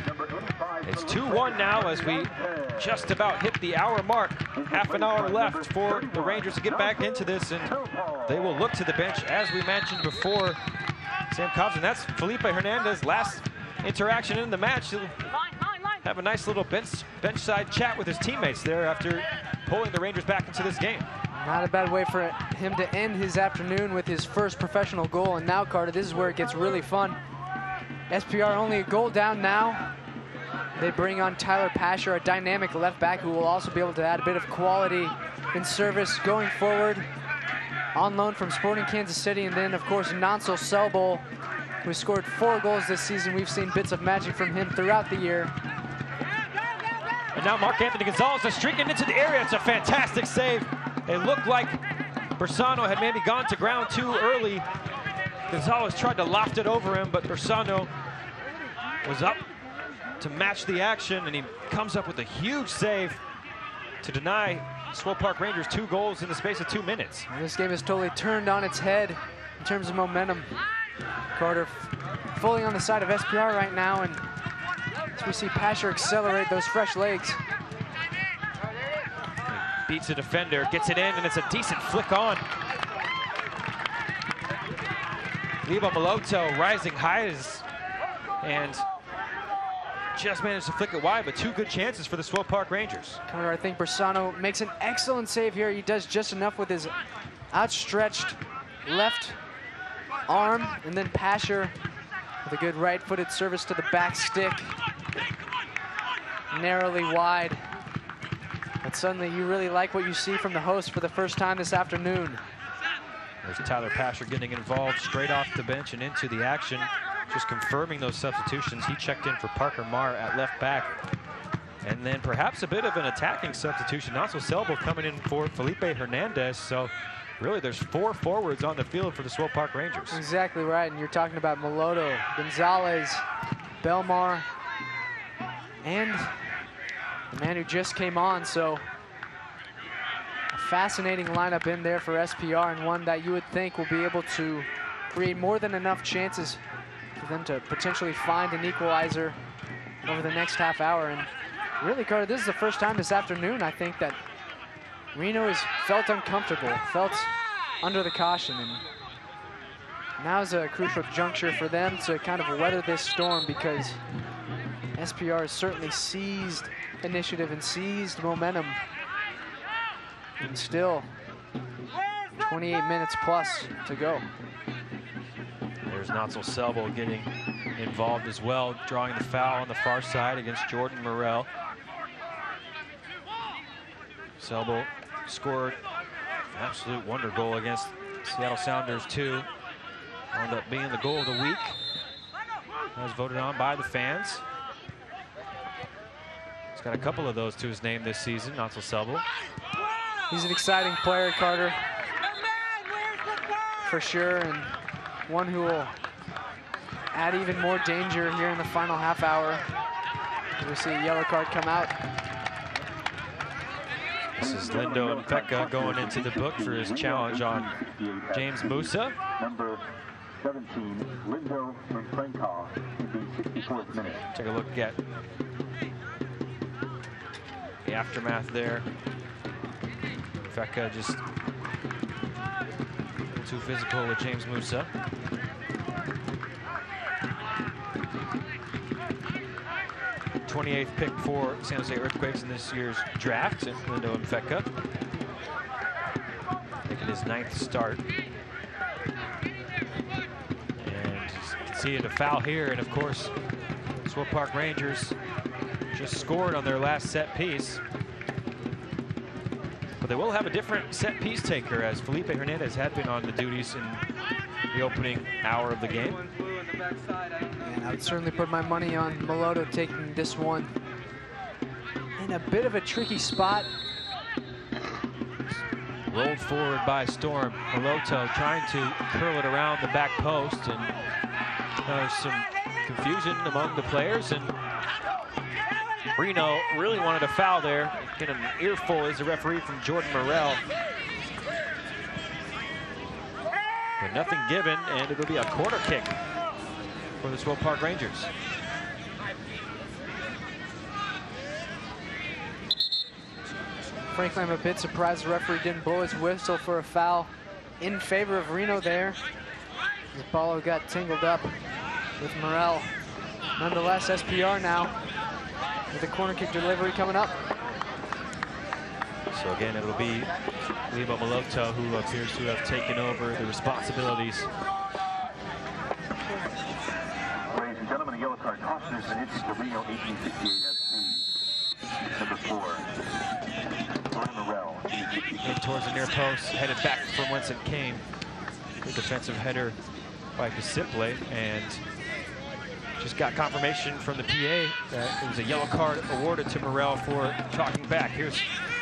It's 2-1 now as we just about hit the hour mark. Half an hour left for the Rangers to get back into this, and they will look to the bench, as we mentioned before. Sam Cobbs, and that's Felipe Hernandez' last interaction in the match. He'll have a nice little bench side chat with his teammates there after pulling the Rangers back into this game. Not a bad way for him to end his afternoon with his first professional goal. And now, Carter, this is where it gets really fun. SPR only a goal down now. They bring on Tyler Pasher, a dynamic left back who will also be able to add a bit of quality in service going forward. On loan from Sporting Kansas City, and then, of course, Nansel Selbel, who scored 4 goals this season. We've seen bits of magic from him throughout the year. And now Mark Anthony Gonzalez is streaking into the area. It's a fantastic save. It looked like Bersano had maybe gone to ground too early. Gonzalez tried to loft it over him, but Bersano was up to match the action, and he comes up with a huge save to deny Swope Park Rangers 2 goals in the space of 2 minutes. And this game is totally turned on its head in terms of momentum. Carter fully on the side of SPR right now, and as we see Pasher accelerate those fresh legs. Beats a defender, gets it in, and it's a decent flick on. Lebo Maloto rising high and just managed to flick it wide, but 2 good chances for the Swope Park Rangers. Carter, I think Bersano makes an excellent save here. He does just enough with his outstretched left arm, and then Pasher with a good right-footed service to the back stick. Narrowly wide. But suddenly you really like what you see from the host for the first time this afternoon. There's Tyler Pasher getting involved straight off the bench and into the action. Just confirming those substitutions. He checked in for Parker Marr at left back. And then perhaps a bit of an attacking substitution. Also Selbel coming in for Felipe Hernandez. So really there's 4 forwards on the field for the Swope Park Rangers. Exactly right, and you're talking about Maloto, Gonzalez, Belmar, and the man who just came on. So a fascinating lineup in there for SPR, and one that you would think will be able to create more than enough chances for them to potentially find an equalizer over the next half hour. And really, Carter, this is the first time this afternoon, I think, that Reno has felt uncomfortable, felt under the caution. And now is a crucial juncture for them to kind of weather this storm, because SPR has certainly seized initiative and seized momentum. And still 28 minutes plus to go. There's Notzel Selbel getting involved as well, drawing the foul on the far side against Jordan Morrell. Selbel scored an absolute wonder goal against Seattle Sounders too. Wound up being the goal of the week. That was voted on by the fans. He's got a couple of those to his name this season, Notzel Selbel. He's an exciting player, Carter, for sure, and one who will add even more danger here in the final half hour. We see a yellow card come out. This is Lindo Mfeka going into the book for his challenge on James Musa. Number 17, Lindo Mfeka, in the 64th minute. Take a look at the aftermath there. Mfeka just too physical with James Musa. The 28th pick for San Jose Earthquakes in this year's draft, Lindo Mfeka, making his 9th start. And you can see it, a foul here, and of course, Swope Park Rangers just scored on their last set piece. But they will have a different set piece taker, as Felipe Hernandez had been on the duties in the opening hour of the game. And I would certainly put my money on Meloto taking this one in a bit of a tricky spot. Rolled forward by Storm. Meloto trying to curl it around the back post, and there's some confusion among the players, and Reno really wanted a foul there. Get an earful as the referee from Jordan Morrell. But nothing given, and it'll be a corner kick for the Swope Park Rangers. Frankly, I'm a bit surprised the referee didn't blow his whistle for a foul in favor of Reno there. The ball got tangled up with Morrell. Nonetheless, SPR now with a corner kick delivery coming up. So again, it'll be Lebo Meloto who appears to have taken over the responsibilities. Ladies and gentlemen, a yellow card caution has been issued to Reno 1868 FC. Number 4, Jordan Morrell. In towards the near post, headed back from whence it came. Good defensive header by Casiple, and just got confirmation from the PA that it was a yellow card awarded to Morrell for talking back. Here's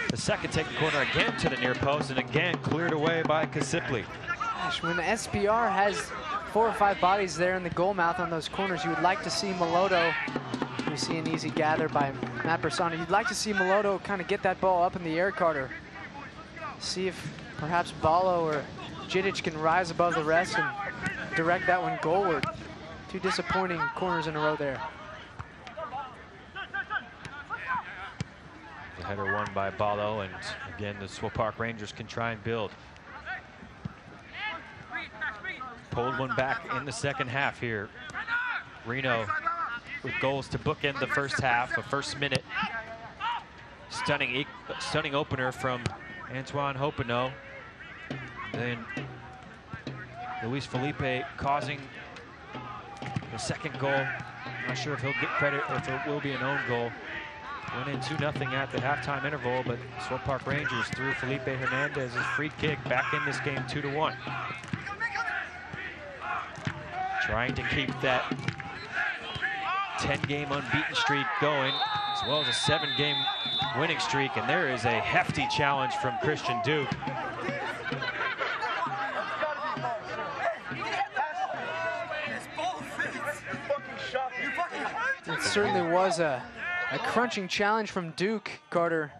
the second taking corner again to the near post, and again cleared away by Casiple. Gosh, when the SPR has 4 or 5 bodies there in the goal mouth on those corners, you would like to see Meloto. You see an easy gather by Matt Bersani. You'd like to see Meloto kind of get that ball up in the air, Carter. See if perhaps Ballo or Jidic can rise above the rest and direct that one goalward. 2 disappointing corners in a row there. The header won by Ballo, and again the Swope Park Rangers can try and build. Pulled one back in the second half here. Reno with goals to bookend the first half, the first minute. Stunning opener from Antoine Hopino. Then Luis Felipe causing the second goal. I'm not sure if he'll get credit or if it will be an own goal. Went in 2-0 at the halftime interval, but Swope Park Rangers threw Felipe Hernandez's free kick back in this game 2-1. Trying to keep that 10-game unbeaten streak going, as well as a 7-game winning streak, and there is a hefty challenge from Christian Duke. It certainly was a crunching challenge from Duke, Carter.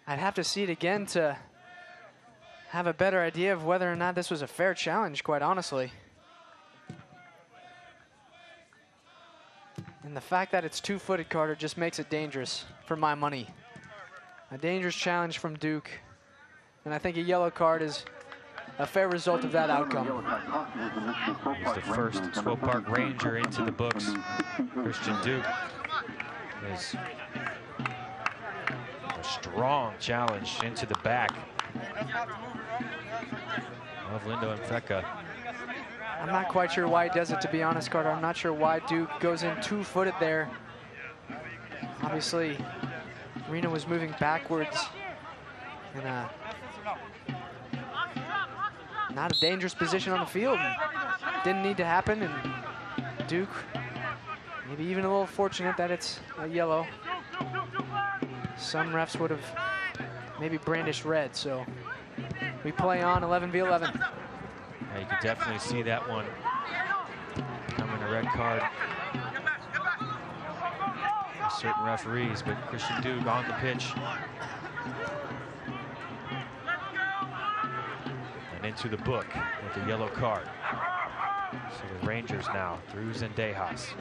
I'd have to see it again to have a better idea of whether or not this was a fair challenge, quite honestly. And the fact that it's 2-footed, Carter, just makes it dangerous for my money. A dangerous challenge from Duke. And I think a yellow card is a fair result of that outcome. He's the first Swope Park Ranger into the books. Christian Duke is a strong challenge into the back of Lindo Mfeka. I'm not quite sure why he does it, to be honest, Carter. I'm not sure why Duke goes in two-footed there. Obviously, Reno was moving backwards in a not a dangerous position on the field. Didn't need to happen, and Duke maybe even a little fortunate that it's a yellow. Some refs would have maybe brandished red, so we play on 11v11. Yeah, you could definitely see that one coming a red card. Certain referees, but Christian Duke on the pitch. And into the book with the yellow card. So the Rangers now through Zendejas.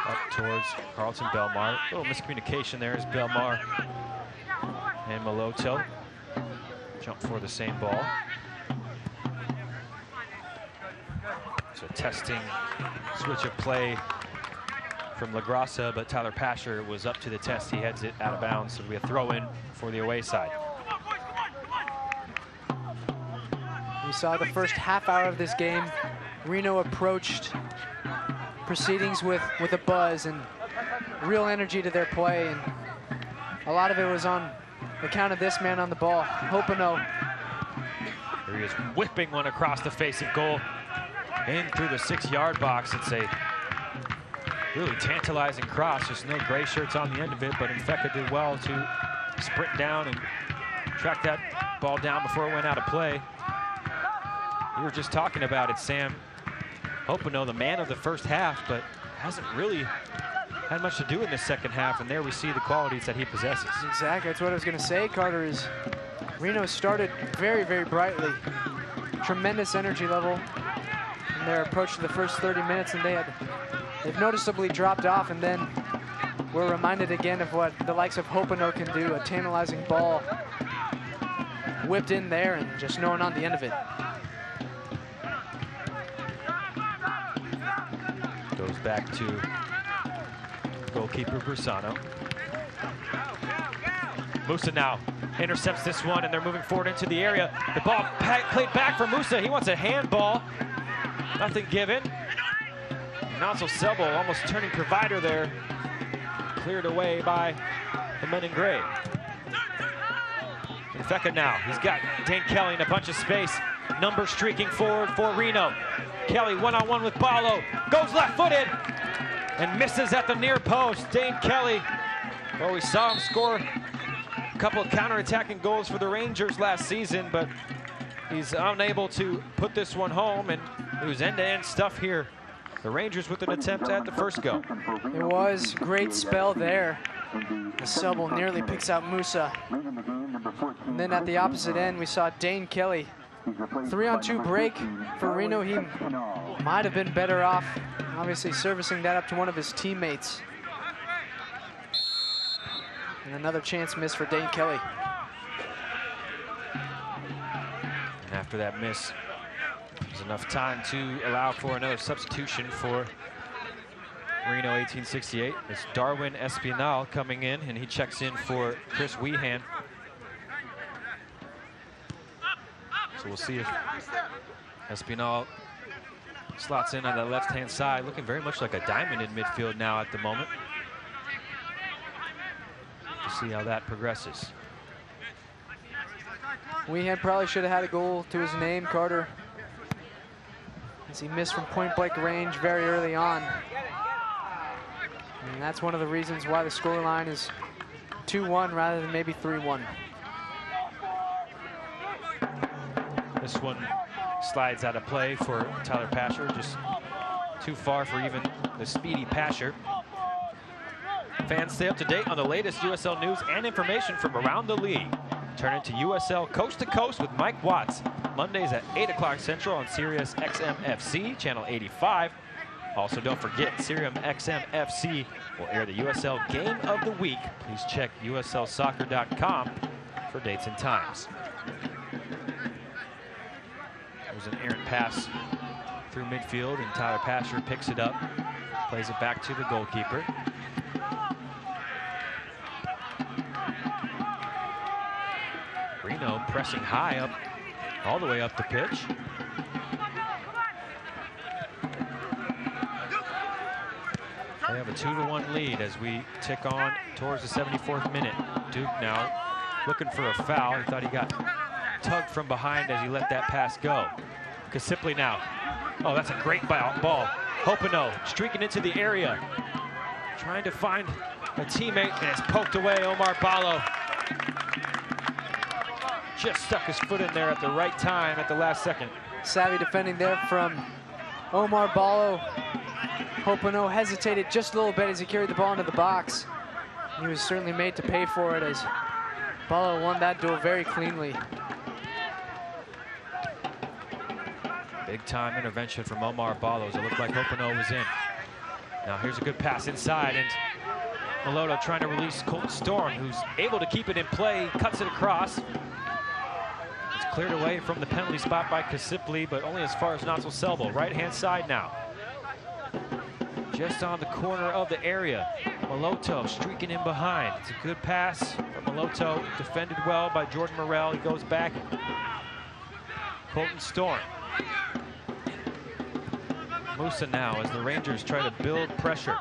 Up towards Carlton Belmar. A little miscommunication there as Belmar and Maloto jump for the same ball. So testing switch of play from LaGrassa, but Tyler Pasher was up to the test. He heads it out of bounds. So it'll be a throw in for the away side. We saw the first half hour of this game. Reno approached proceedings with a buzz and real energy to their play, and a lot of it was on account of this man on the ball, Hopino. Here he is whipping one across the face of goal in through the 6-yard box. It's a really tantalizing cross. Just no gray shirts on the end of it, but Infeka did well to sprint down and track that ball down before it went out of play. We were just talking about it, Sam. Hopino, the man of the first half, but hasn't really had much to do in the second half, and there we see the qualities that he possesses. Exactly, that's what I was going to say, Carter, is Reno started very, very brightly. Tremendous energy level in their approach to the first 30 minutes, and they've noticeably dropped off, and then we're reminded again of what the likes of Hopino can do, a tantalizing ball whipped in there and just no one on the end of it. Goes back to goalkeeper Brusano. Musa now intercepts this one, and they're moving forward into the area. The ball played back for Musa. He wants a handball. Nothing given. Nazo Sebo almost turning provider there. Cleared away by the men in gray. Infeka now. He's got Dane Kelly in a bunch of space. Number streaking forward for Reno. Kelly one-on-one with Balo. Goes left-footed and misses at the near post. Dane Kelly, well, we saw him score a couple of counter-attacking goals for the Rangers last season, but he's unable to put this one home, and it was end-to-end stuff here. The Rangers with an attempt at the first go. It was great spell there. The Sobel nearly picks out Musa. And then at the opposite end, we saw Dane Kelly. 3-on-2 break for Reno. He might have been better off, obviously, servicing that up to one of his teammates. And another chance missed for Dane Kelly. And after that miss, there's enough time to allow for another substitution for Reno 1868. It's Darwin Espinal coming in, and he checks in for Chris Weehan. So we'll see if Espinal slots in on the left-hand side, looking very much like a diamond in midfield now at the moment. We'll see how that progresses. Weehan probably should have had a goal to his name, Carter, as he missed from point-blank range very early on. And that's one of the reasons why the scoreline is 2-1 rather than maybe 3-1. This one slides out of play for Tyler Pasher, just too far for even the speedy Pasher. Fans, stay up to date on the latest USL news and information from around the league. Turn into USL Coast to Coast with Mike Watts, Mondays at 8 o'clock Central on Sirius XM FC, channel 85. Also, don't forget, Sirius XM FC will air the USL Game of the Week. Please check USLsoccer.com for dates and times. There's an errant pass through midfield, and Tyler Pasher picks it up, plays it back to the goalkeeper. Reno pressing high up, all the way up the pitch. a 2-1 lead as we tick on towards the 74th minute. Duke now looking for a foul. He thought he got tugged from behind as he let that pass go. Kasipli now. Oh, that's a great ball. Hopino streaking into the area, trying to find a teammate, and it's poked away. Omar Ballo just stuck his foot in there at the right time at the last second. Savvy defending there from Omar Ballo. Hopino hesitated just a little bit as he carried the ball into the box. He was certainly made to pay for it as Ballo won that duel very cleanly. Big time intervention from Omar Ballo as it looked like Hopino was in. Now here's a good pass inside, and Meloto trying to release Colton Storm, who's able to keep it in play, cuts it across. It's cleared away from the penalty spot by Kasipli, but only as far as Nassau Selbo. Right-hand side now. Just on the corner of the area. Meloto streaking in behind. It's a good pass from Meloto, defended well by Jordan Morrell. He goes back. Colton Storm. Musa now as the Rangers try to build pressure.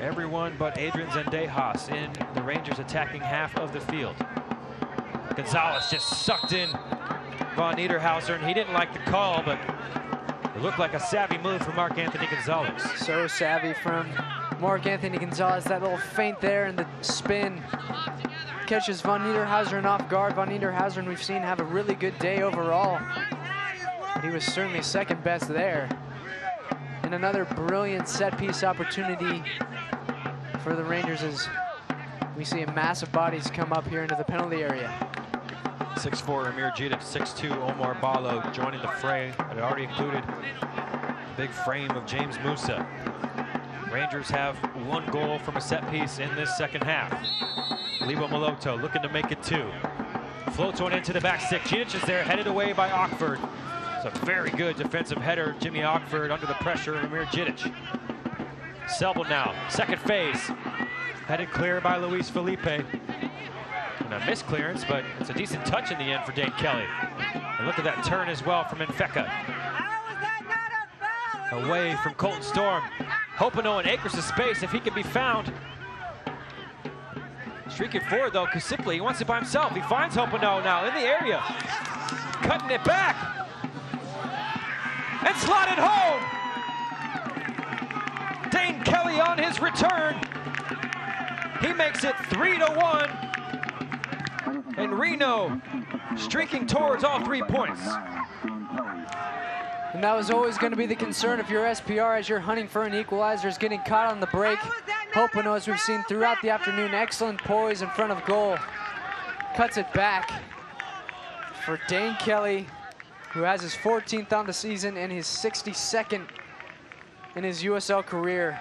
Everyone but Adrian Zendejas in the Rangers attacking half of the field. Gonzalez just sucked in Von Niederhauser, and he didn't like the call, but it looked like a savvy move from Mark Anthony Gonzalez. So savvy from Mark Anthony Gonzalez. That little feint there and the spin catches Von Niederhauser off guard. Von Niederhauser, we've seen, have a really good day overall. But he was certainly second best there. And another brilliant set-piece opportunity for the Rangers as we see massive bodies come up here into the penalty area. 6'4" Amir Jidic, 6'2" Omar Ballo joining the fray. It already included the big frame of James Musa. Rangers have one goal from a set piece in this second half. Lebo Meloto looking to make it 2. Floats one into the back six. Jidic is there, headed away by Ockford. It's a very good defensive header. Jimmy Ockford under the pressure of Amir Jidic. Selbel now, second phase. Headed clear by Luis Felipe. And a missed clearance, but it's a decent touch in the end for Dane Kelly. And look at that turn as well from Infeka. Away from Colton Storm. Hopino in acres of space if he can be found. Streaking forward though, Kasipli, he wants it by himself. He finds Hopino now in the area. Cutting it back. And slotted home. Dane Kelly on his return. He makes it 3-1. And Reno streaking towards all 3 points. And that was always going to be the concern if you're SPR as you're hunting for an equalizer, is getting caught on the break. Hopino, as we've seen throughout the afternoon, excellent poise in front of goal. Cuts it back for Dane Kelly, who has his 14th on the season and his 62nd in his USL career.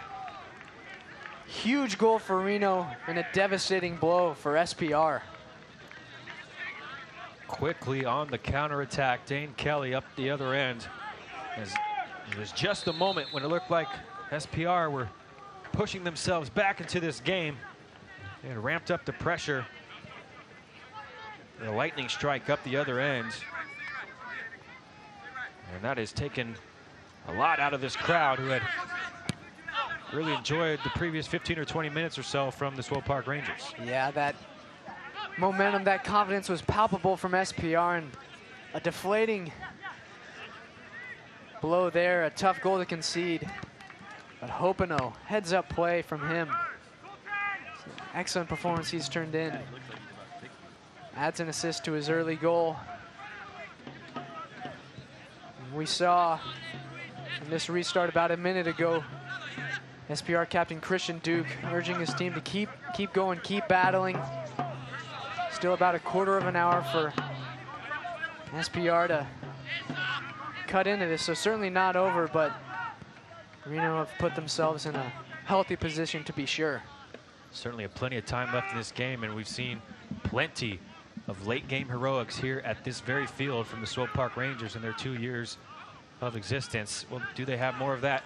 Huge goal for Reno and a devastating blow for SPR. Quickly on the counterattack, Dane Kelly up the other end. As it was just a moment when it looked like SPR were pushing themselves back into this game. They had ramped up the pressure. A lightning strike up the other end. And that has taken a lot out of this crowd, who had really enjoyed the previous 15 or 20 minutes or so from the Swope Park Rangers. Yeah, that momentum, that confidence was palpable from SPR, and a deflating blow there, a tough goal to concede. But Hopino, heads up play from him. Excellent performance he's turned in. Adds an assist to his early goal. We saw in this restart about a minute ago, SPR captain Christian Duke urging his team to keep going, keep battling. Still about a quarter of an hour for SPR to cut into this, so certainly not over, but Reno have put themselves in a healthy position to be sure. Certainly plenty of time left in this game, and we've seen plenty of late game heroics here at this very field from the Swope Park Rangers in their 2 years of existence. Well, do they have more of that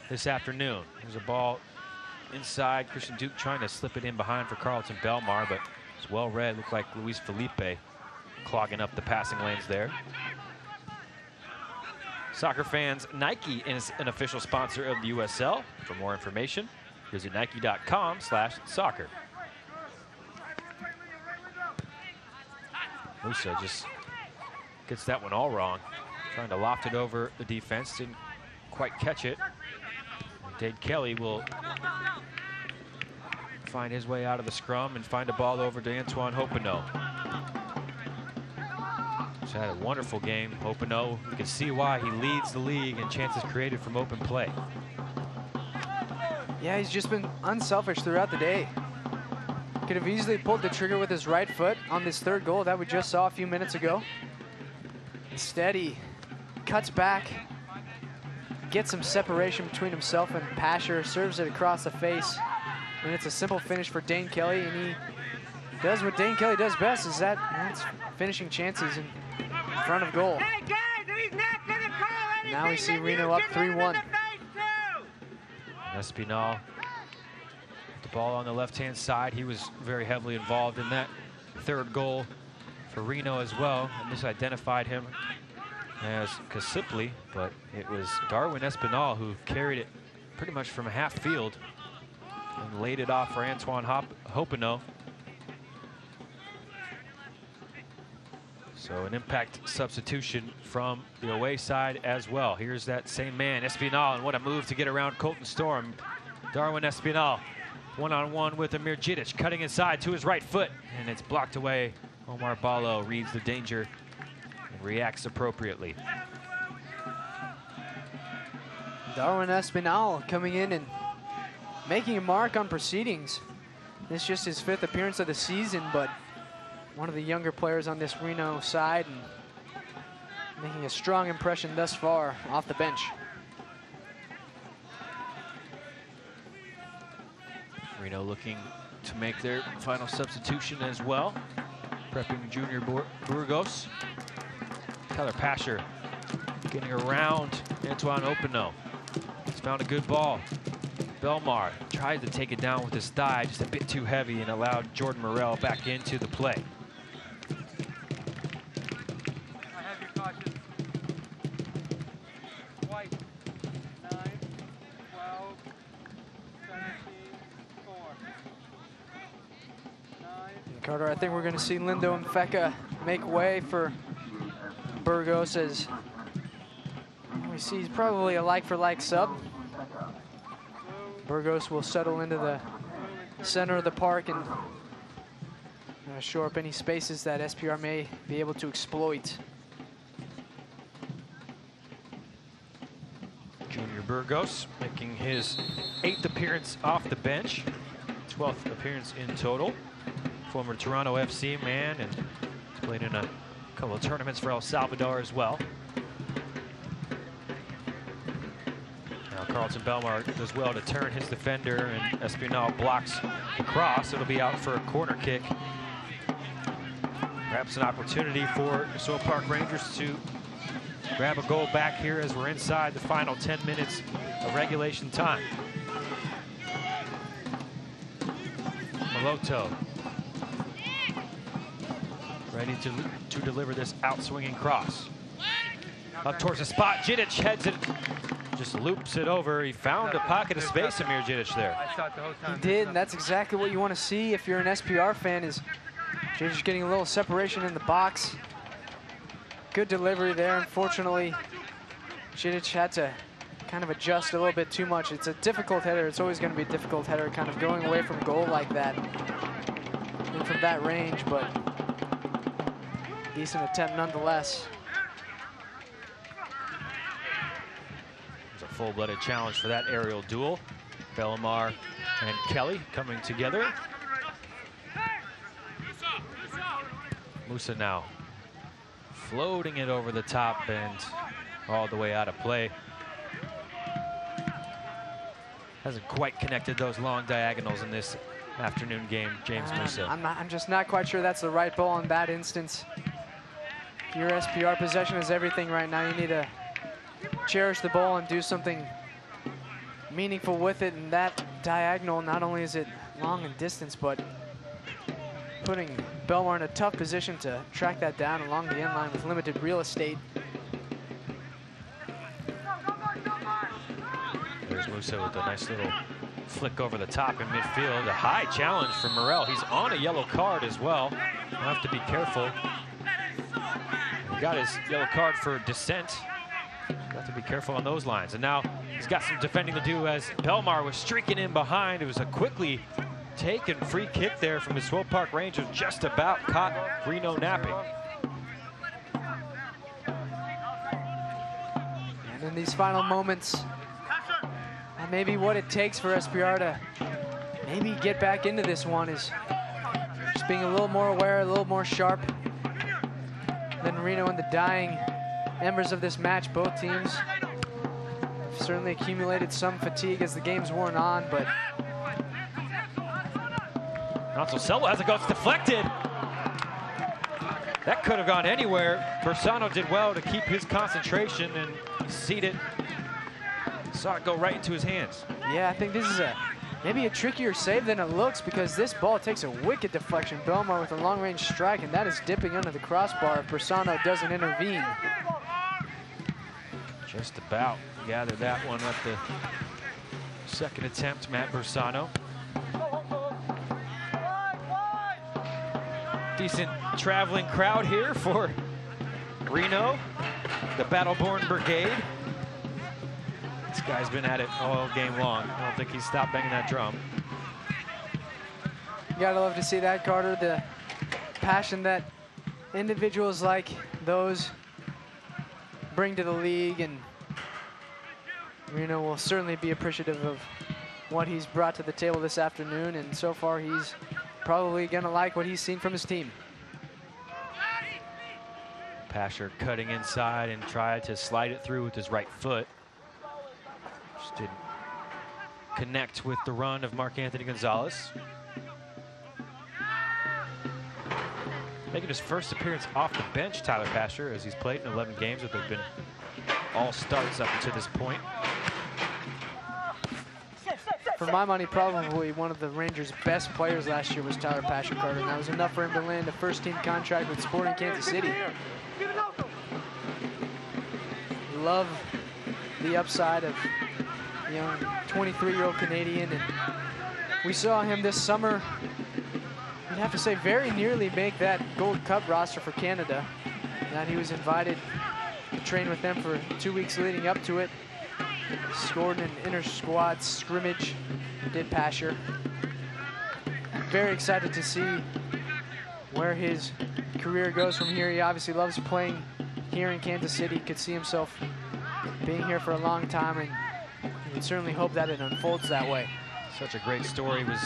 this afternoon? There's a ball inside. Christian Duke trying to slip it in behind for Carlton Belmar, but it's well read. Looked like Luis Felipe clogging up the passing lanes there. Soccer fans, Nike is an official sponsor of the USL. For more information, visit nike.com/soccer. Musa just gets that one all wrong. Trying to loft it over the defense, didn't quite catch it. And Dade Kelly will find his way out of the scrum and find a ball over to Antoine Hopino. He's had a wonderful game. Hopino, you can see why he leads the league in chances created from open play. Yeah, he's just been unselfish throughout the day. Could have easily pulled the trigger with his right foot on this third goal that we just saw a few minutes ago. Instead, he cuts back, gets some separation between himself and Pasher, serves it across the face, and it's a simple finish for Dane Kelly, and he does what Dane Kelly does best, is that's finishing chances in front of goal. Now we see Reno up 3-1. Espinal, the ball on the left-hand side. He was very heavily involved in that third goal for Reno as well. I misidentified him as Kasipli, but it was Darwin Espinal who carried it pretty much from a half field and laid it off for Antoine Hopino. So an impact substitution from the away side as well. Here's that same man, Espinal, and what a move to get around Colton Storm. Darwin Espinal, one-on-one with Amir Jidic, cutting inside to his right foot, and it's blocked away. Omar Ballo reads the danger and reacts appropriately. Darwin Espinal coming in and making a mark on proceedings. This is just his 5th appearance of the season, but one of the younger players on this Reno side and making a strong impression thus far off the bench. Reno looking to make their final substitution as well. Prepping Junior Burgos. Tyler Pasher getting around Antoine Hopino. He's found a good ball. Belmar tried to take it down with his thigh, just a bit too heavy, and allowed Jordan Morrell back into the play. Carter, I think we're going to see Lindo and Feka make way for Burgos, as we see he's probably a like-for-like sub. Burgos will settle into the center of the park and shore up any spaces that SPR may be able to exploit. Junior Burgos making his 8th appearance off the bench, 12th appearance in total. Former Toronto FC man, and played in a couple of tournaments for El Salvador as well. Now Carlton Belmar does well to turn his defender, and Espinal blocks the cross. It'll be out for a corner kick. Perhaps an opportunity for the Swope Park Rangers to grab a goal back here as we're inside the final 10 minutes of regulation time. Maloto ready to deliver this out-swinging cross. Up towards the spot, Jidic heads it, just loops it over. He found a pocket of space, Amir Jidic there. He did, and that's exactly what you want to see if you're an SPR fan, is Jidic getting a little separation in the box. Good delivery there. Unfortunately, Jidic had to kind of adjust a little bit too much. It's a difficult header. It's always going to be a difficult header, kind of going away from goal like that and from that range, but decent attempt nonetheless. It's a full-blooded challenge for that aerial duel. Belmar and Kelly coming together. Musa now floating it over the top and all the way out of play. Hasn't quite connected those long diagonals in this afternoon game, James Musa. I'm just not quite sure that's the right ball in that instance. Your SPR possession is everything right now. You need to cherish the ball and do something meaningful with it. And that diagonal, not only is it long in distance, but putting Belmar in a tough position to track that down along the end line with limited real estate. Musa with a nice little flick over the top in midfield. A high challenge from Morel. He's on a yellow card as well. He'll have to be careful. He got his yellow card for dissent. Got to be careful on those lines. And now he's got some defending to do as Belmar was streaking in behind. It was a quickly taken free kick there from the Swope Park Rangers. Just about caught Reno napping. And in these final moments, maybe what it takes for SPR to maybe get back into this one is just being a little more aware, a little more sharp than Reno in the dying embers of this match. Both teams certainly accumulated some fatigue as the game's worn on, but Selva has a go. It's deflected. That could have gone anywhere. Bersano did well to keep his concentration and seat it. Saw it go right into his hands. Yeah, I think this is maybe a trickier save than it looks, because this ball takes a wicked deflection. Belmar with a long-range strike, and that is dipping under the crossbar if Bersano doesn't intervene. Just about gathered that one at the second attempt, Matt Bersano. Decent traveling crowd here for Reno, the Battleborn Brigade. This guy's been at it all game long. I don't think he's stopped banging that drum. You gotta love to see that, Carter. The passion that individuals like those bring to the league, and Reno will certainly be appreciative of what he's brought to the table this afternoon, and so far he's probably gonna like what he's seen from his team. Pasher cutting inside and tried to slide it through with his right foot. Just didn't connect with the run of Mark Anthony Gonzalez. Making his first appearance off the bench, Tyler Pasher, as he's played in 11 games, but they've been all starts up to this point. For my money, probably one of the Rangers' best players last year was Tyler Pasher, Carter, and that was enough for him to land a first-team contract with Sporting Kansas City. Love the upside of the young 23-year-old Canadian, and we saw him this summer, I'd have to say, very nearly make that Gold Cup roster for Canada. And he was invited to train with them for 2 weeks leading up to it. Scored in an inter-squad scrimmage, did Pasher. Very excited to see where his career goes from here. He obviously loves playing here in Kansas City. Could see himself being here for a long time, and you would certainly hope that it unfolds that way. Such a great story. Was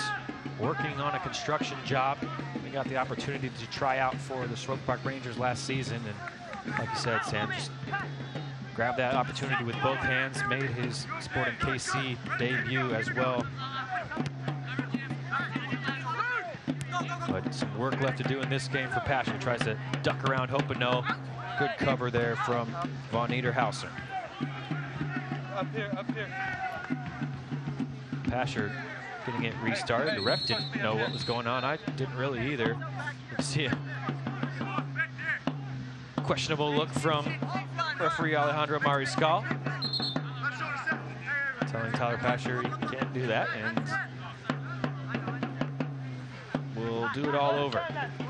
working on a construction job. He got the opportunity to try out for the Swope Park Rangers last season, and like you said, Sam, just grabbed that opportunity with both hands, made his Sporting KC debut as well. But some work left to do in this game for Pasher. Tries to duck around, hoping no. Good cover there from Von Niederhauser. Up here, up here. Pasher getting it restarted. The ref didn't know what was going on. I didn't really either. You can see a questionable look from referee Alejandro Mariscal, telling Tyler Pasher he can't do that, and we'll do it all over.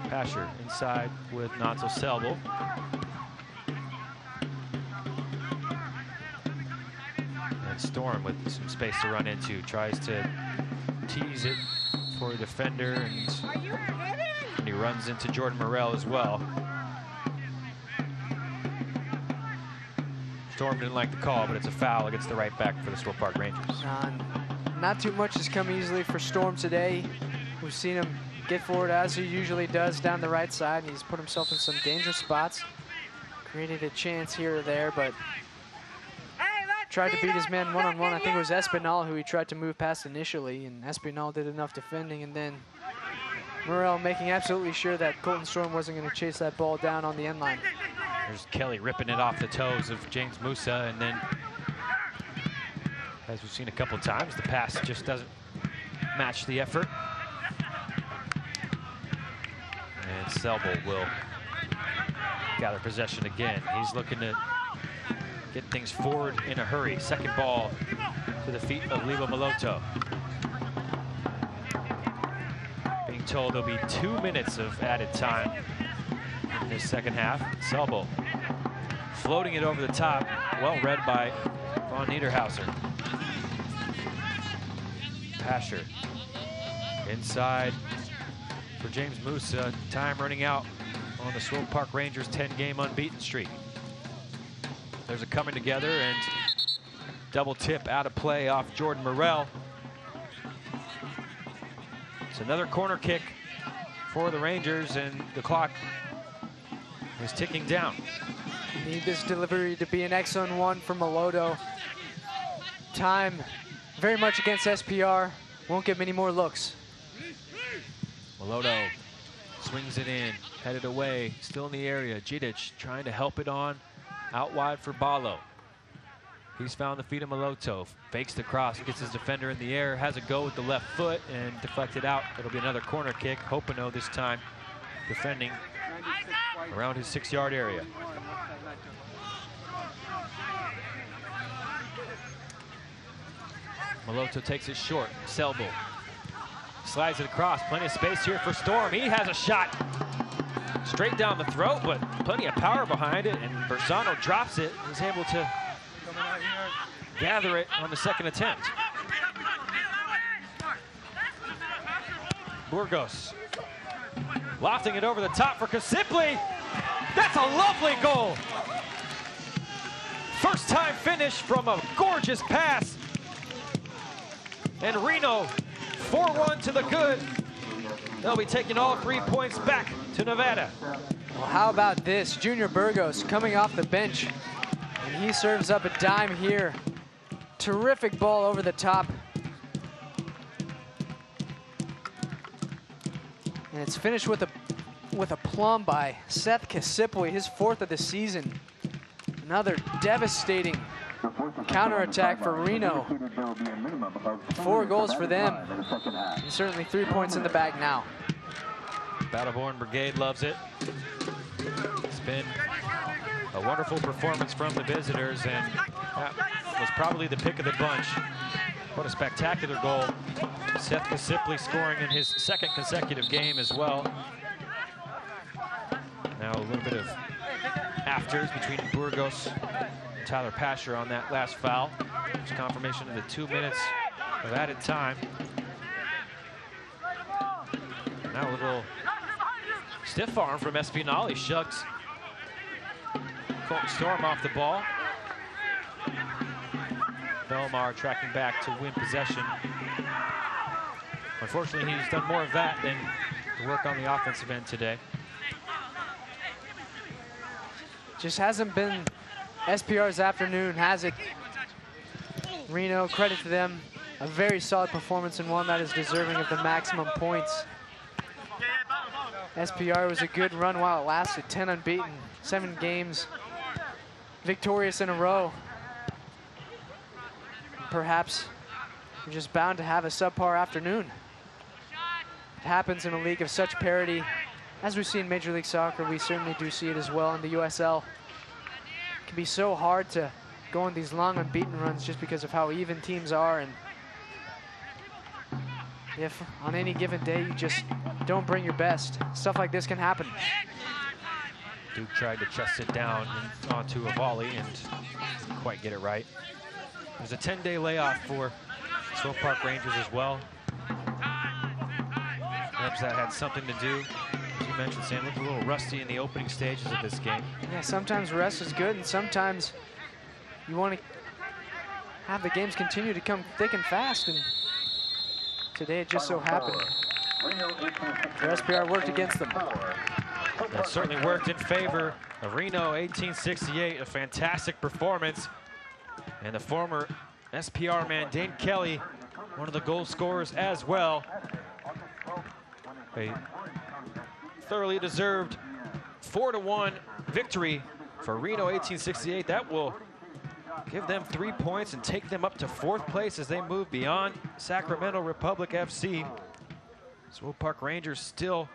Pasher inside with Nacho Selbel. And Storm with some space to run into, tries to tease it for a defender, and he runs into Jordan Morel as well. Storm didn't like the call, but it's a foul against the right back for the Swope Park Rangers. Not too much has come easily for Storm today. We've seen him get forward as he usually does down the right side, and he's put himself in some dangerous spots. Created a chance here or there, but tried to beat his man one-on-one. I think it was Espinal who he tried to move past initially, and Espinal did enough defending, and then Morel making absolutely sure that Colton Storm wasn't going to chase that ball down on the end line. There's Kelly ripping it off the toes of James Musa, and then, as we've seen a couple times, the pass just doesn't match the effort. And Selbel will gather possession again. He's looking to get things forward in a hurry. Second ball to the feet of Lilo Maloto. Being told there'll be 2 minutes of added time in this second half. Selbo floating it over the top, well read by Von Niederhauser. Pasher inside for James Musa. Time running out on the Swope Park Rangers 10-game unbeaten streak. There's a coming together and double tip out of play off Jordan Morrell. It's another corner kick for the Rangers, and the clock is ticking down. Need this delivery to be an excellent one for Maloto. Time very much against SPR. Won't get many more looks. Maloto swings it in, headed away, still in the area. Jidic trying to help it on, out wide for Balo. He's found the feet of Maloto, fakes the cross, gets his defender in the air, has a go with the left foot and deflected out. It'll be another corner kick. Hopino this time defending around his 6-yard area. Maloto takes it short. Selbo slides it across. Plenty of space here for Storm. He has a shot straight down the throat, but plenty of power behind it, and Bersano drops it. He's able to gather it on the second attempt. Burgos lofting it over the top for Kasipli. That's a lovely goal. First time finish from a gorgeous pass. And Reno 4-1 to the good. They'll be taking all 3 points back to Nevada. Well, how about this? Junior Burgos coming off the bench, and he serves up a dime here. Terrific ball over the top. And it's finished with a plum by Seth Kasipli, his 4th of the season. Another devastating counterattack for Reno. 4 goals for them, and certainly 3 points in the bag now. Battleborn Brigade loves it. It's been a wonderful performance from the visitors, and that was probably the pick of the bunch. What a spectacular goal. Seth Kasipli scoring in his 2nd consecutive game as well. Now a little bit of afters between Burgos and Tyler Pasher on that last foul. It's confirmation of the 2 minutes of added time. Now a little stiff arm from Espinali. Shugs Colton Storm off the ball. Belmar tracking back to win possession. Unfortunately, he's done more of that than the work on the offensive end today. Just hasn't been SPR's afternoon, has it? Reno, credit to them. A very solid performance, and one that is deserving of the maximum points. SPR was a good run while it lasted. 10 unbeaten, 7 games, victorious in a row. Perhaps we're just bound to have a subpar afternoon. It happens in a league of such parity. As we see in Major League Soccer, we certainly do see it as well in the USL. It can be so hard to go on these long unbeaten runs just because of how even teams are, and if on any given day you just don't bring your best, stuff like this can happen. Duke tried to chest it down and onto a volley and didn't quite get it right. There's a 10-day layoff for Swope Park Rangers as well. Perhaps that had something to do. As you mentioned, Sam, looked a little rusty in the opening stages of this game. Yeah, sometimes rest is good, and sometimes you want to have the games continue to come thick and fast, and today it just so happened the SPR worked against them. That certainly worked in favor of Reno. 1868, a fantastic performance. And the former SPR man, Dane Kelly, one of the goal scorers as well. A thoroughly deserved 4-1 victory for Reno 1868. That will give them 3 points and take them up to 4th place as they move beyond Sacramento Republic FC. Swope Park Rangers still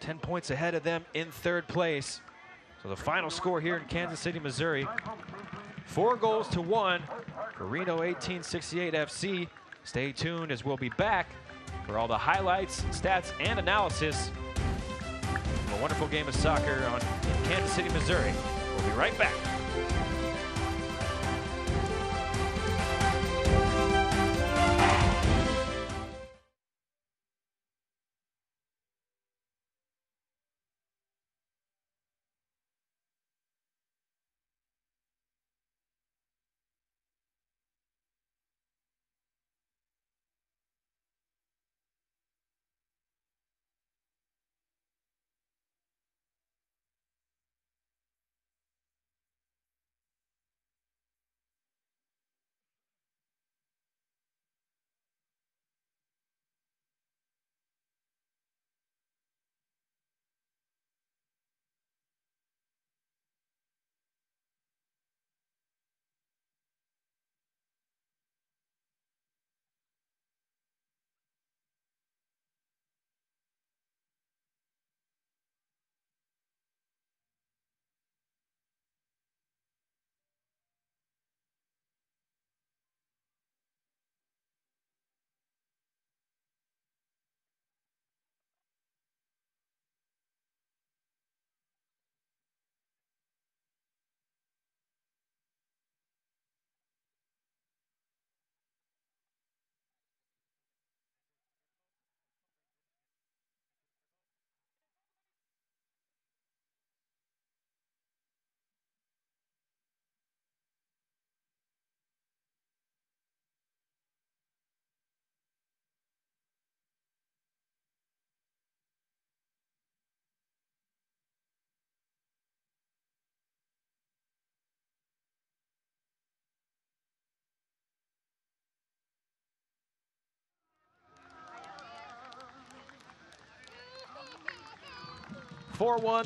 10 points ahead of them in 3rd place. So the final score here in Kansas City, Missouri, 4-1 for Reno 1868 FC. Stay tuned as we'll be back for all the highlights, stats, and analysis from a wonderful game of soccer in Kansas City, Missouri. We'll be right back.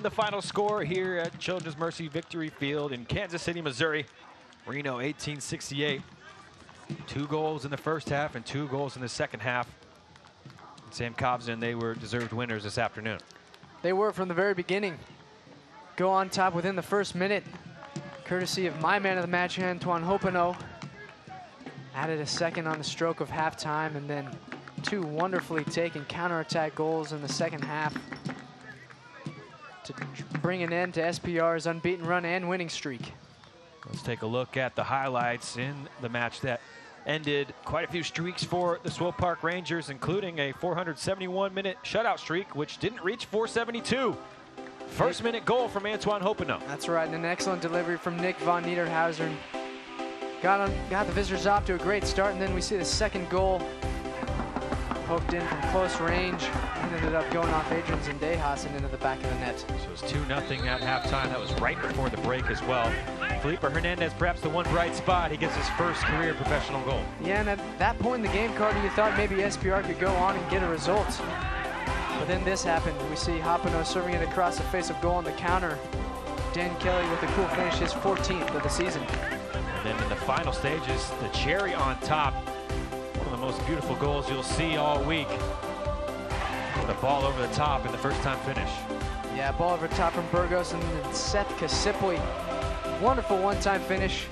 The final score here at Children's Mercy Victory Field in Kansas City, Missouri. Reno 1868. 2 goals in the first half and 2 goals in the second half. Sam Cobson, they were deserved winners this afternoon. They were from the very beginning. Go on top within the first minute, courtesy of my man of the match, Antoine Hopino. Added a second on the stroke of halftime, and then 2 wonderfully taken counterattack goals in the second half to bring an end to SPR's unbeaten run and winning streak. Let's take a look at the highlights in the match that ended quite a few streaks for the Swope Park Rangers, including a 471-minute shutout streak, which didn't reach 472. First-minute goal from Antoine Hopino. That's right, and an excellent delivery from Nick von Niederhauser. Got the visitors off to a great start, and then we see the second goal poked in from close range. Ended up going off Adrian Zendejas and into the back of the net. So it's 2-0 at halftime. That was right before the break as well. Felipe Hernandez, perhaps the one bright spot. He gets his first career professional goal. Yeah, and at that point in the game, Carter, you thought maybe SPR could go on and get a result. But then this happened. We see Hopino serving it across the face of goal on the counter. Dan Kelly with a cool finish, his 14th of the season. And then in the final stages, the cherry on top. One of the most beautiful goals you'll see all week. The ball over the top in the first-time finish. Yeah, ball over top from Burgos and then Seth Kasipli. Wonderful one-time finish,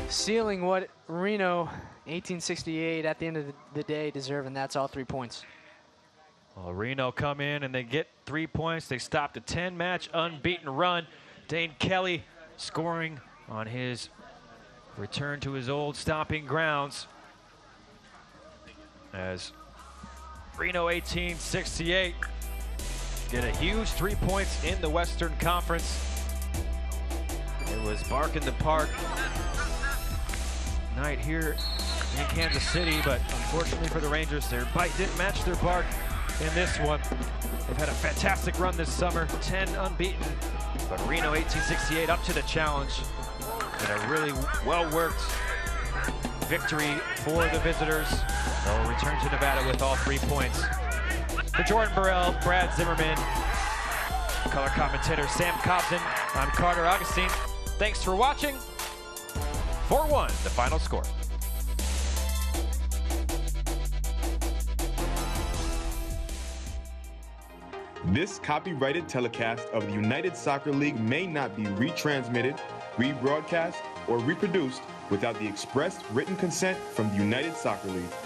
sealing what Reno 1868 at the end of the day deserve, and that's all 3 points. Well, Reno come in and they get 3 points. They stopped a 10-match unbeaten run. Dane Kelly scoring on his return to his old stomping grounds as Reno 1868 get a huge 3 points in the Western Conference. It was bark in the park night here in Kansas City, but unfortunately for the Rangers, their bite didn't match their bark in this one. They've had a fantastic run this summer, 10 unbeaten, but Reno 1868 up to the challenge and a really well-worked victory for the visitors. They'll return to Nevada with all 3 points. For Jordan Burrell, Brad Zimmerman, color commentator Sam Cobson, I'm Carter Augustine. Thanks for watching. 4-1, the final score. This copyrighted telecast of the United Soccer League may not be retransmitted, rebroadcast, or reproduced without the express written consent from the United Soccer League.